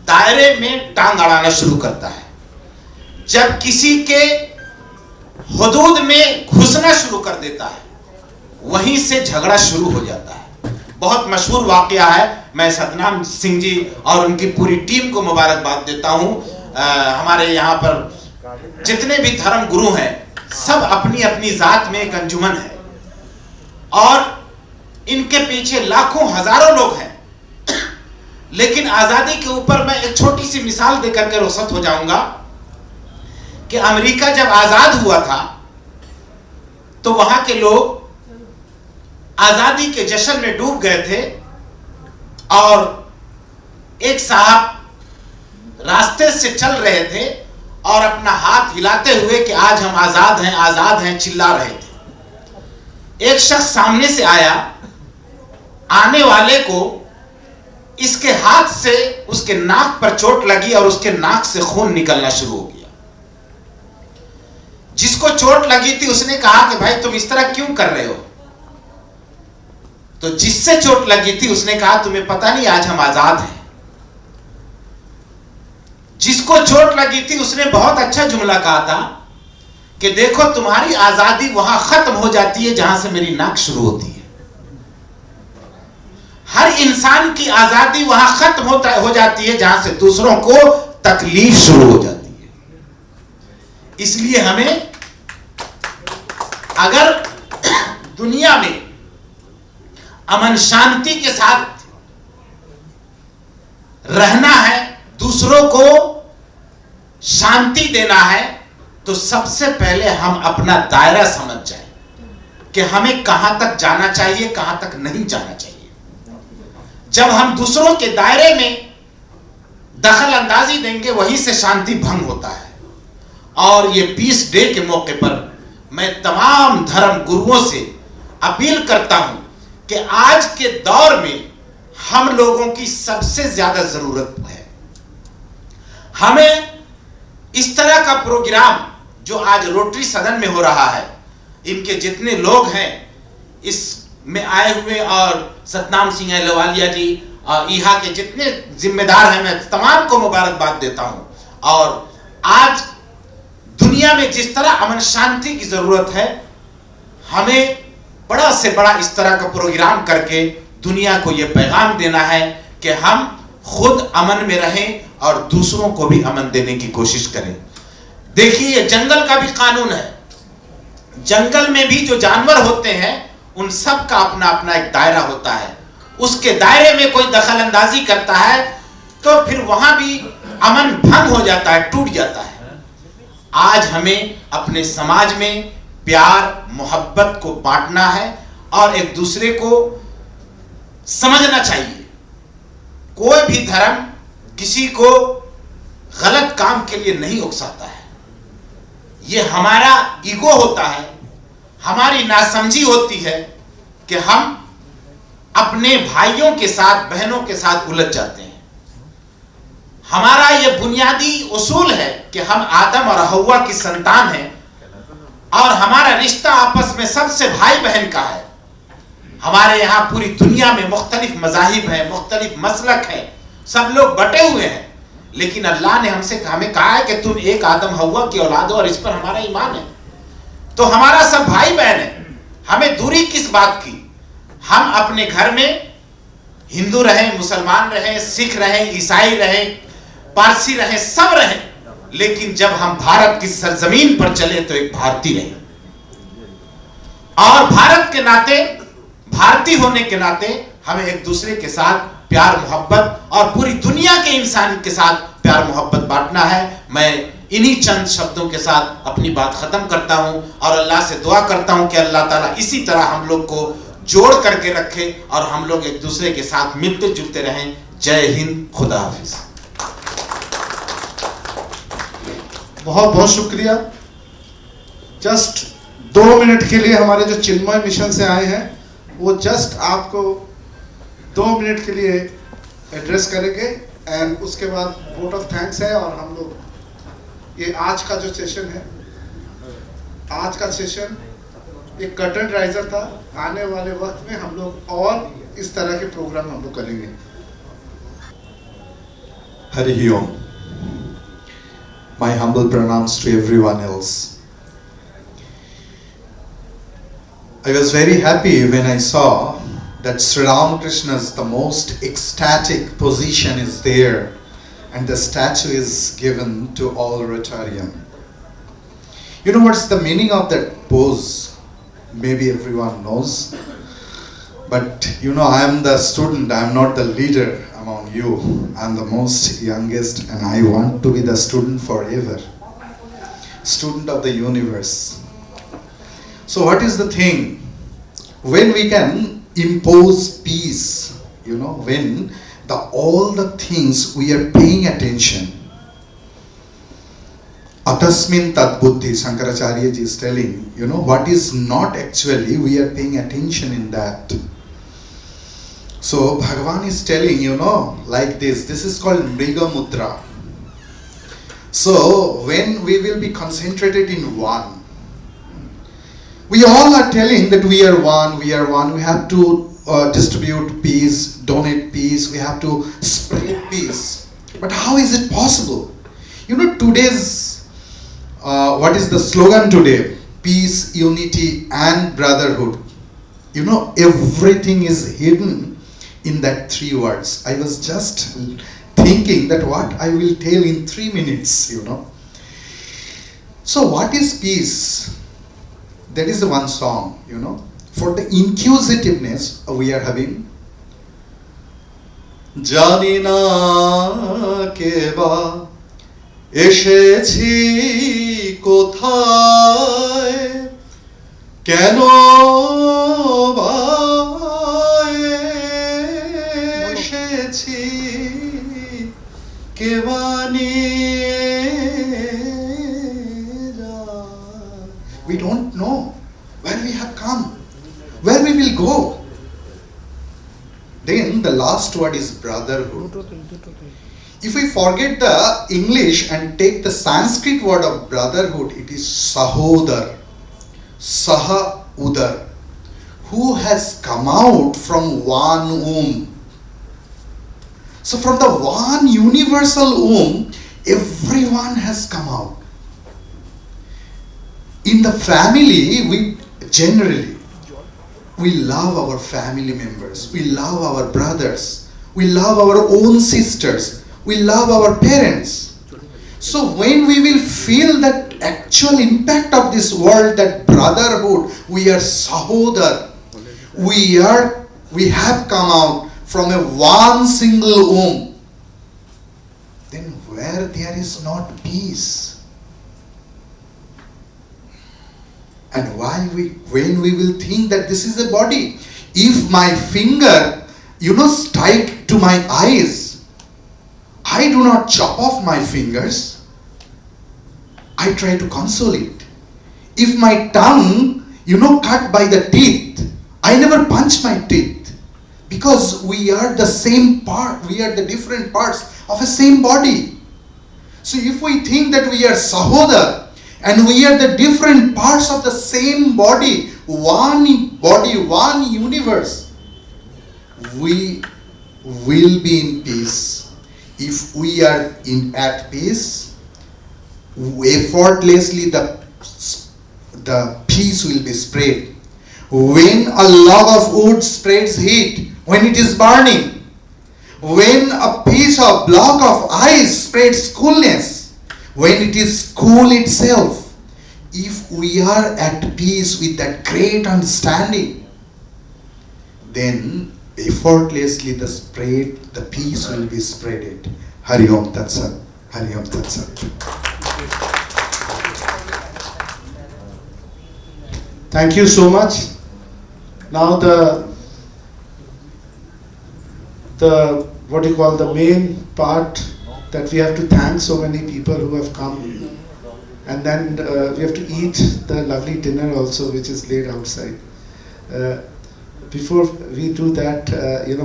दायरे में टांग अड़ाना शुरू करता है, जब किसी के हुदूद में घुसना शुरू कर देता है, वहीं से झगड़ा शुरू हो जाता है। बहुत मशहूर वाकया है, मैं सतनाम सिंह जी और उनकी पूरी टीम को मुबारकबाद देता हूं। हमारे यहाँ पर जितने भी धर्म गुरु हैं सब अपनी अपनी जात में एक अंजुमन है और इनके पीछे लाखों हजारों लोग हैं। लेकिन आजादी के ऊपर मैं एक छोटी सी मिसाल देकर के रुखसत हो जाऊंगा कि अमेरिका जब आजाद हुआ था तो वहां के लोग आजादी के जश्न में डूब गए थे और एक साहब रास्ते से चल रहे थे और अपना हाथ हिलाते हुए कि आज हम आजाद हैं चिल्ला रहे थे। एक शख्स सामने से आया, आने वाले को इसके हाथ से उसके नाक पर चोट लगी और उसके नाक से खून निकलना शुरू हो गया। जिसको चोट लगी थी उसने कहा कि भाई तुम इस तरह क्यों कर रहे हो? तो जिससे चोट लगी थी उसने कहा तुम्हें पता नहीं आज हम आजाद हैं। जिसको चोट लगी थी उसने बहुत अच्छा जुमला कहा था कि देखो तुम्हारी आजादी वहां खत्म हो जाती है जहां से मेरी नाक शुरू होती है। हर इंसान की आजादी वहां खत्म हो जाती है जहां से दूसरों को तकलीफ शुरू हो जाती है। इसलिए हमें अगर दुनिया में अमन शांति के साथ रहना है, दूसरों को शांति देना है, तो सबसे पहले हम अपना दायरा समझ जाएं कि हमें कहां तक जाना चाहिए, कहां तक नहीं जाना चाहिए। जब हम दूसरों के दायरे में दखल अंदाजी देंगे, वहीं से शांति भंग होता है। और ये पीस डे के मौके पर मैं तमाम धर्म गुरुओं से अपील करता हूं कि आज के दौर में हम लोगों की सबसे ज्यादा जरूरत है। हमें इस तरह का प्रोग्राम जो आज रोटरी सदन में हो रहा है, इनके जितने लोग हैं इसमें आए हुए, और सतनाम सिंह अहलुवालिया जी और यहाँ के जितने जिम्मेदार हैं, मैं तमाम को मुबारकबाद देता हूं। और आज दुनिया में जिस तरह अमन शांति की जरूरत है, हमें बड़ा से बड़ा इस तरह का प्रोग्राम करके दुनिया को यह पैगाम देना है कि हम खुद अमन में रहें और दूसरों को भी अमन देने की कोशिश करें। देखिए, जंगल का भी कानून है। जंगल में भी जो जानवर होते हैं, उन सब का अपना अपना एक दायरा होता है। उसके दायरे में कोई दखल अंदाजी करता है तो फिर वहां भी अमन भंग हो जाता है, टूट जाता है। आज हमें अपने समाज में प्यार मोहब्बत को बांटना है और एक दूसरे को समझना चाहिए। कोई भी धर्म किसी को गलत काम के लिए नहीं उकसाता है। यह हमारा ईगो होता है, हमारी नासमझी होती है कि हम अपने भाइयों के साथ, बहनों के साथ उलझ जाते हैं। हमारा यह बुनियादी उसूल है कि हम आदम और हव्वा की संतान हैं और हमारा रिश्ता आपस में सबसे भाई बहन का है। हमारे यहाँ पूरी दुनिया में मुख्तलिफ मज़ाहिब हैं, मुख्तलिफ मसलक हैं, सब लोग बटे हुए हैं, लेकिन अल्लाह ने हमें कहा है कि तुम एक आदम हव्वा की औलाद हो और इस पर हमारा ईमान है। तो हमारा सब भाई बहन है, हमें दूरी किस बात की। हम अपने घर में हिंदू रहें, मुसलमान रहें, सिख रहें, ईसाई रहें, पारसी रहें, सब रहें, लेकिन जब हम भारत की सरजमीन पर चले तो एक भारतीय रहें। और भारत के नाते, भारतीय होने के नाते हमें एक दूसरे के साथ प्यार मोहब्बत और पूरी दुनिया के इंसान के साथ प्यार मोहब्बत बांटना है। मैं इन्हीं चंद शब्दों के साथ अपनी बात खत्म करता हूं और अल्लाह से दुआ करता हूं कि अल्लाह ताला इसी तरह हम लोग को जोड़ करके रखे और हम लोग एक दूसरे के साथ मिलते जुलते रहें। जय हिंद, खुदा हाफिज। बहुत बहुत शुक्रिया। जस्ट 2 मिनट के लिए हमारे जो चिन्मय मिशन से आए हैं, वो जस्ट आपको 2 मिनट के लिए एड्रेस करेंगे एंड उसके बाद वोट ऑफ थैंक्स है। और हम लोग ये आज का जो सेशन है, आज का सेशन एक कर्टन राइजर था। आने वाले वक्त में हम लोग और इस तरह के प्रोग्राम हम लोग करेंगे। हरि ओम। My humble pranams to everyone else. I was very happy when I saw that Sri Ramakrishna's the most ecstatic position is there and the statue is given to all Rotarian. You know what's the meaning of that pose? Maybe everyone knows. But you know, I am the student, I am not the leader among you. I am the most youngest and I want to be the student forever. Student of the universe. So what is the thing? When we can impose peace, you know, when all the things we are paying attention. Atasmin tat buddhi, Shankaracharya ji is telling, you know, what is not actually, we are paying attention in that. So Bhagavan is telling, you know, like this is called Mriga Mudra. So when we will be concentrated in one, we all are telling that we are one, we have to distribute peace, donate peace, we have to spread peace. But how is it possible? You know, today's, what is the slogan today? Peace, unity and brotherhood. You know, everything is hidden in that 3 words. I was just thinking that what I will tell in 3 minutes, you know. So what is peace? That is the one song, you know. For the inquisitiveness we are having. Janina keba eshechi কোথায় কেন বা এসেছি কে বানিয়ে যায়? We don't know where we have come, where we will go. Then the last word is brotherhood. If we forget the English and take the Sanskrit word of brotherhood, it is sahodar, saha udar, who has come out from one womb. So from the one universal womb, everyone has come out. In the family, we generally, we love our family members, we love our brothers, we love our own sisters, we love our parents. So when we will feel that actual impact of this world, that brotherhood, we are sahodar, we have come out from a one single womb, then where there is not peace, and when we will think that this is a body, if my finger, strike to my eyes, I do not chop off my fingers, I try to console it. If my tongue, cut by the teeth, I never punch my teeth, because we are the same part, we are the different parts of a same body. So if we think that we are sahodar, and we are the different parts of the same body, one universe, we will be in peace. If we are at peace, effortlessly the peace will be spread. When a log of wood spreads heat, when it is burning, when a piece of block of ice spreads coolness, when it is cool itself, if we are at peace with that great understanding, then effortlessly the peace will be spreaded. Hari Om Tat Sat. Hari Om Tat Sat. Thank you so much. Now the what do you call the main part, that we have to thank so many people who have come, and then we have to eat the lovely dinner also, which is laid outside. Before we do that,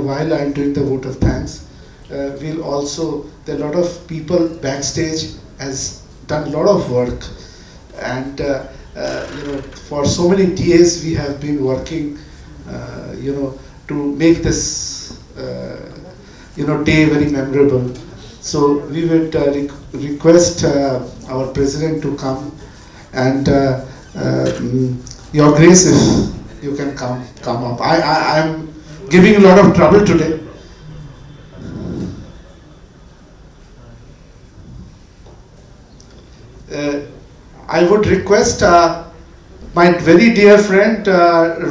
while I am doing the vote of thanks, we'll also, there are a lot of people backstage has done a lot of work, and for so many days we have been working, to make this day very memorable. So we would request our president to come, and Your Grace, if you can come up. I'm giving a lot of trouble today. I would request my very dear friend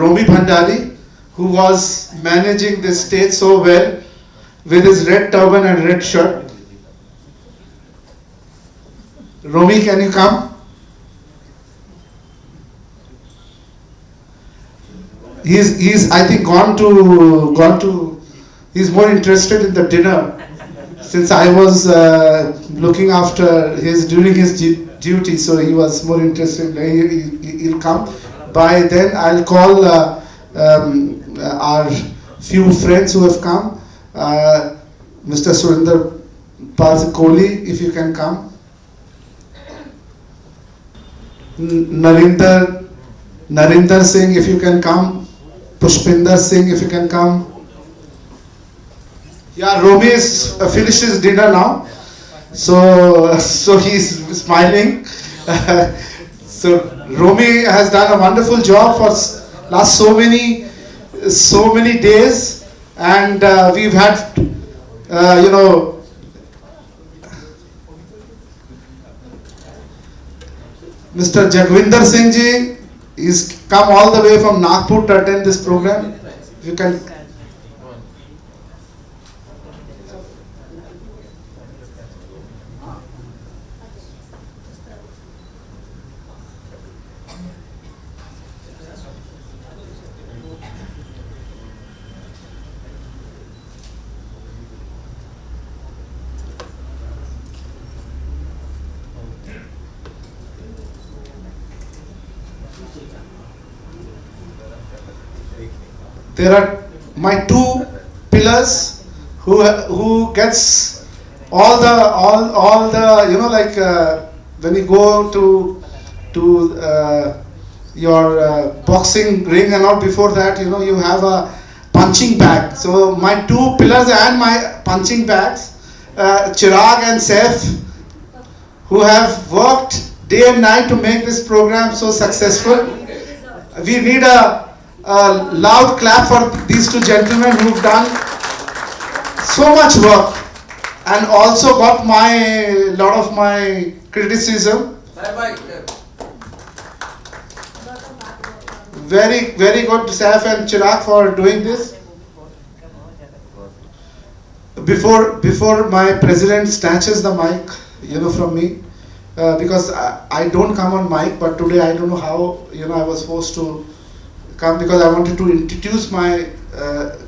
Romi Bhandari, who was managing this stage so well with his red turban and red shirt. Romi, can you come? He's I think gone to he's more interested in the dinner, since I was looking after during his duty, so he was more interested. He'll come. By then I'll call our few friends who have come. Mr. Surinder Kohli, if you can come. Narinder Singh, if you can come. Pushpinder Singh, if you can come. Yeah, Romi finished his dinner now, so he's smiling. So Romi has done a wonderful job for last so many days, and we've had Mr. Jagvinder Singh ji is come all the way from Nagpur to attend this program. If you can. there are my two pillars who gets all the like when you go to your boxing ring and all, before that you have a punching bag. So my two pillars and my punching bags, Chirag and Saif, who have worked day and night to make this program so successful. We need a loud clap for these two gentlemen who've done so much work and also got a lot of my criticism. Very, very good, Saif and Chirag, for doing this. Before my president snatches the mic, from me, because I don't come on mic, but today I don't know how, I was forced to come, because I wanted to introduce my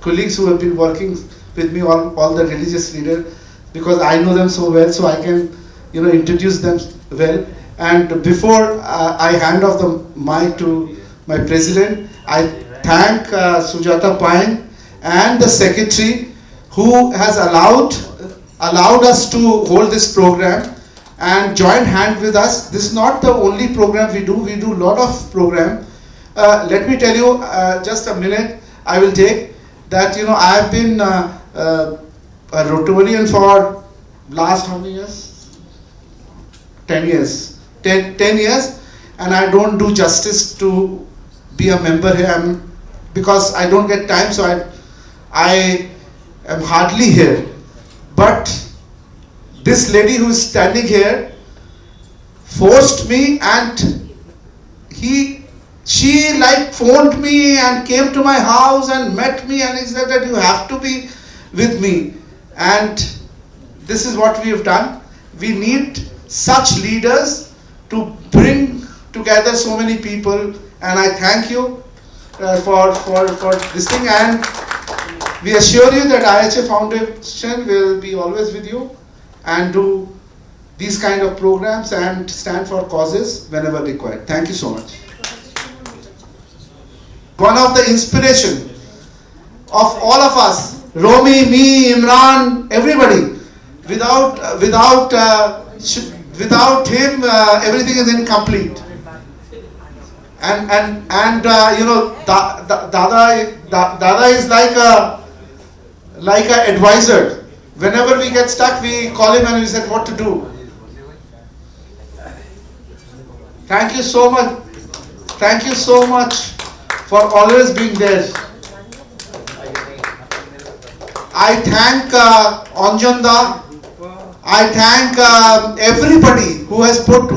colleagues who have been working with me, all the religious leaders, because I know them so well, so I can, introduce them well. And before I hand off the mic to my president, I thank Sujata Pine and the secretary who has allowed us to hold this program and join hand with us. This is not the only program we do a lot of program. Let me tell you, just a minute I will take, that I have been a Rotarian for last how many years? 10 years. 10 years, and I don't do justice to be a member here, because I don't get time, so I am hardly here. But this lady who is standing here forced me, and she like phoned me and came to my house and met me, and he said that you have to be with me. And this is what we have done. We need such leaders to bring together so many people, and I thank you for this thing, and we assure you that IHA Foundation will be always with you and do these kind of programs and stand for causes whenever required. Thank you so much. One of the inspiration of all of us, Romi, me, Imran, everybody, without him, everything is incomplete. And Dada is like a advisor. Whenever we get stuck, we call him and we said what to do. Thank you so much. Thank you so much for always being there. I thank Anjanda. I thank everybody who has worked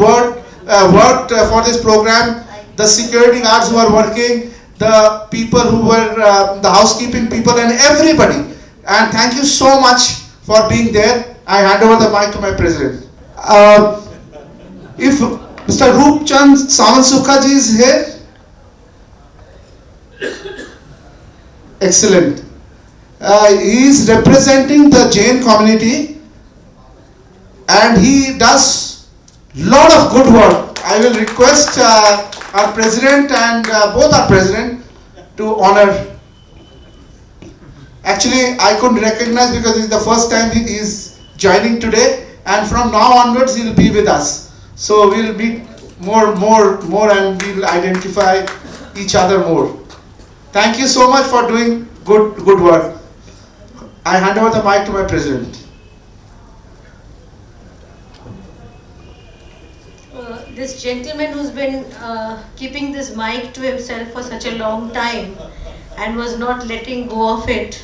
for this program, the security guards who are working, the people who were the housekeeping people, and everybody. And thank you so much for being there. I hand over the mic to my president. If Mr. Roopchand Samansukha ji is here, excellent. He is representing the Jain community, and he does lot of good work. I will request our president and both our president to honor. Actually, I couldn't recognize because it's the first time he is joining today, and from now onwards he will be with us. So we will meet more, and we will identify each other more. Thank you so much for doing good work. I hand over the mic to my president. This gentleman who's been keeping this mic to himself for such a long time and was not letting go of it.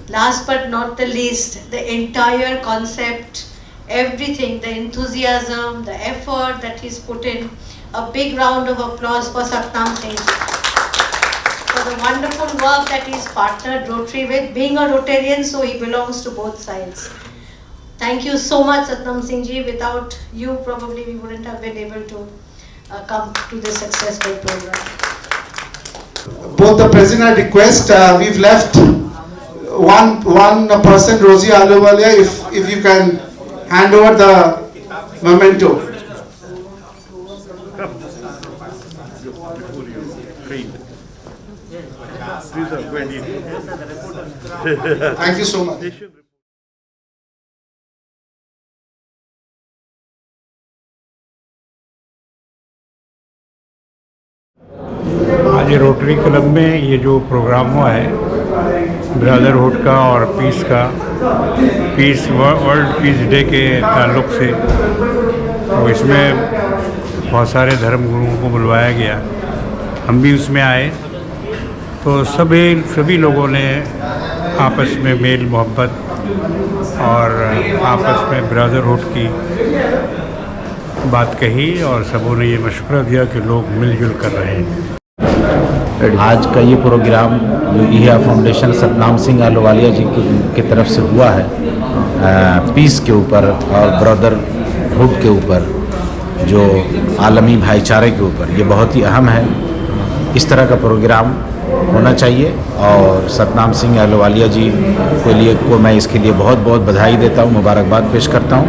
Last but not the least, the entire concept, everything, the enthusiasm, the effort that he's put in. A big round of applause for Satnam Singh for the wonderful work that he's partnered Rotary with. Being a Rotarian, so he belongs to both sides. Thank you so much, Satnam Singh ji. Without you, probably we wouldn't have been able to come to this successful program. Both the president request, we've left one person, Rosie Aluwalia, if you can hand over the memento. Thank you so much. आज rotary club में ये जो programme हुआ है brotherhood का और piece का, piece world peace day के ताल्लुक़ से, तो इसमें बहुत सारे धर्म गुरुओं को बुलवाया गया, हम भी उसमें आए। तो सभी लोगों ने आपस में मेल मोहब्बत और आपस में ब्रदरहुड की बात कही और सबों ने ये मशवरा दिया कि लोग मिलजुल कर रहे हैं। आज का ये प्रोग्राम जो इहा फाउंडेशन सतनाम सिंह अहलुवालिया जी की तरफ से हुआ है, पीस के ऊपर और ब्रदरहुड के ऊपर, जो आलमी भाईचारे के ऊपर, ये बहुत ही अहम है। इस तरह का प्रोग्राम होना चाहिए और सतनाम सिंह अहलुवालिया जी को मैं इसके लिए बहुत बहुत बधाई देता हूँ, मुबारकबाद पेश करता हूँ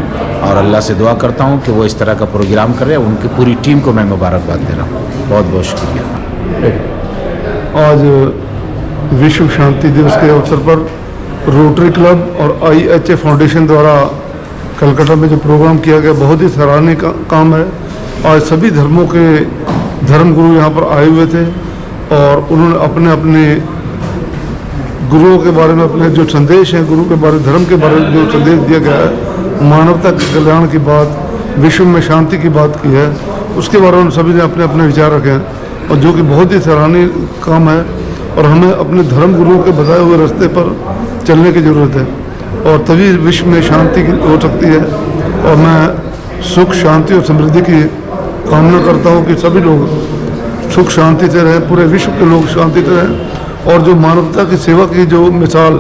और अल्लाह से दुआ करता हूँ कि वो इस तरह का प्रोग्राम करें। उनकी पूरी टीम को मैं मुबारकबाद दे रहा हूँ। बहुत बहुत शुक्रिया। आज विश्व शांति दिवस के अवसर पर रोटरी क्लब और IHA फाउंडेशन द्वारा कलकत्ता में जो प्रोग्राम किया गया, बहुत ही सराहनीय काम है। आज सभी धर्मों के धर्म गुरु यहाँ पर आए हुए थे और उन्होंने अपने अपने गुरुओं के बारे में, अपने जो संदेश हैं गुरु के बारे, धर्म के बारे में जो संदेश दिया गया है, मानवता के कल्याण की बात, विश्व में शांति की बात की है, उसके बारे में सभी ने अपने अपने विचार रखे हैं और जो कि बहुत ही सराहनीय काम है। और हमें अपने धर्म गुरुओं के बताए हुए रास्ते पर चलने की ज़रूरत है और तभी विश्व में शांति हो सकती है। और मैं सुख, शांति और समृद्धि की कामना करता हूँ कि सभी लोग सुख शांति से रहें, पूरे विश्व के लोग शांति से रहें। और जो मानवता की सेवा की जो मिसाल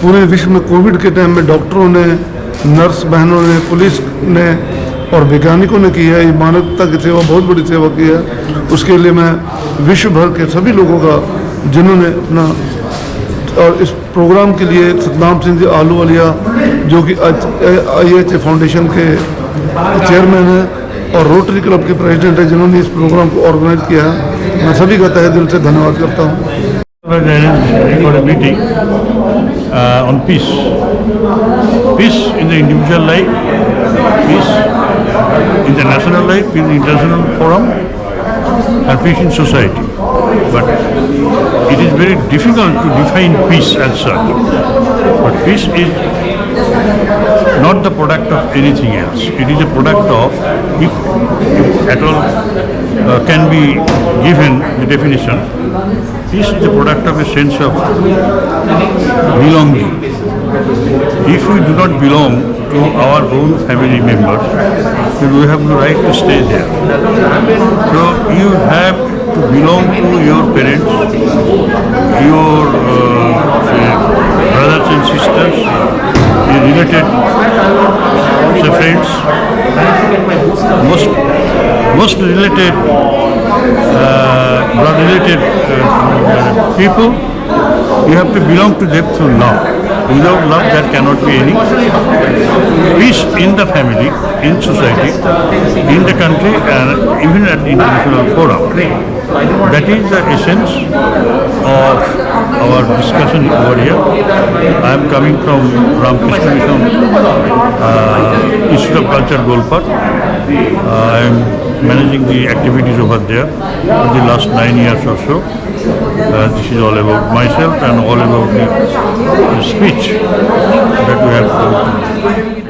पूरे विश्व में कोविड के टाइम में डॉक्टरों ने, नर्स बहनों ने, पुलिस ने और वैज्ञानिकों ने की है, ये मानवता की सेवा, बहुत बड़ी सेवा की है। उसके लिए मैं विश्व भर के सभी लोगों का, जिन्होंने अपना, और इस प्रोग्राम के लिए सतनाम सिंह जी अहलुवालिया जो कि IHA फाउंडेशन के चेयरमैन हैं और रोटरी क्लब के प्रेसिडेंट हैं, जिन्होंने इस प्रोग्राम को ऑर्गेनाइज किया है, मैं सभी का तहे दिल से धन्यवाद करता हूँ। On peace in the individual life, peace in the national life, peace in the international forum, and peace in society. But it is very difficult to define peace as such. But peace is not the product of anything else. It is a product of, if at all can be given the definition, peace is the product of a sense of belonging. If we do not belong to our own family members, then we have no right to stay there. So you have to belong to your parents, your brothers and sisters, your related friends, most related people. You have to belong to them through love. Without love, there cannot be any peace in the family, in society, in the country, and even at the international forum. That is the essence of our discussion over here. I am coming from Ramakrishna Mission Institute of Culture, Golpat. I am managing the activities over there for the last 9 years or so. This is all about myself and all about the speech that we have.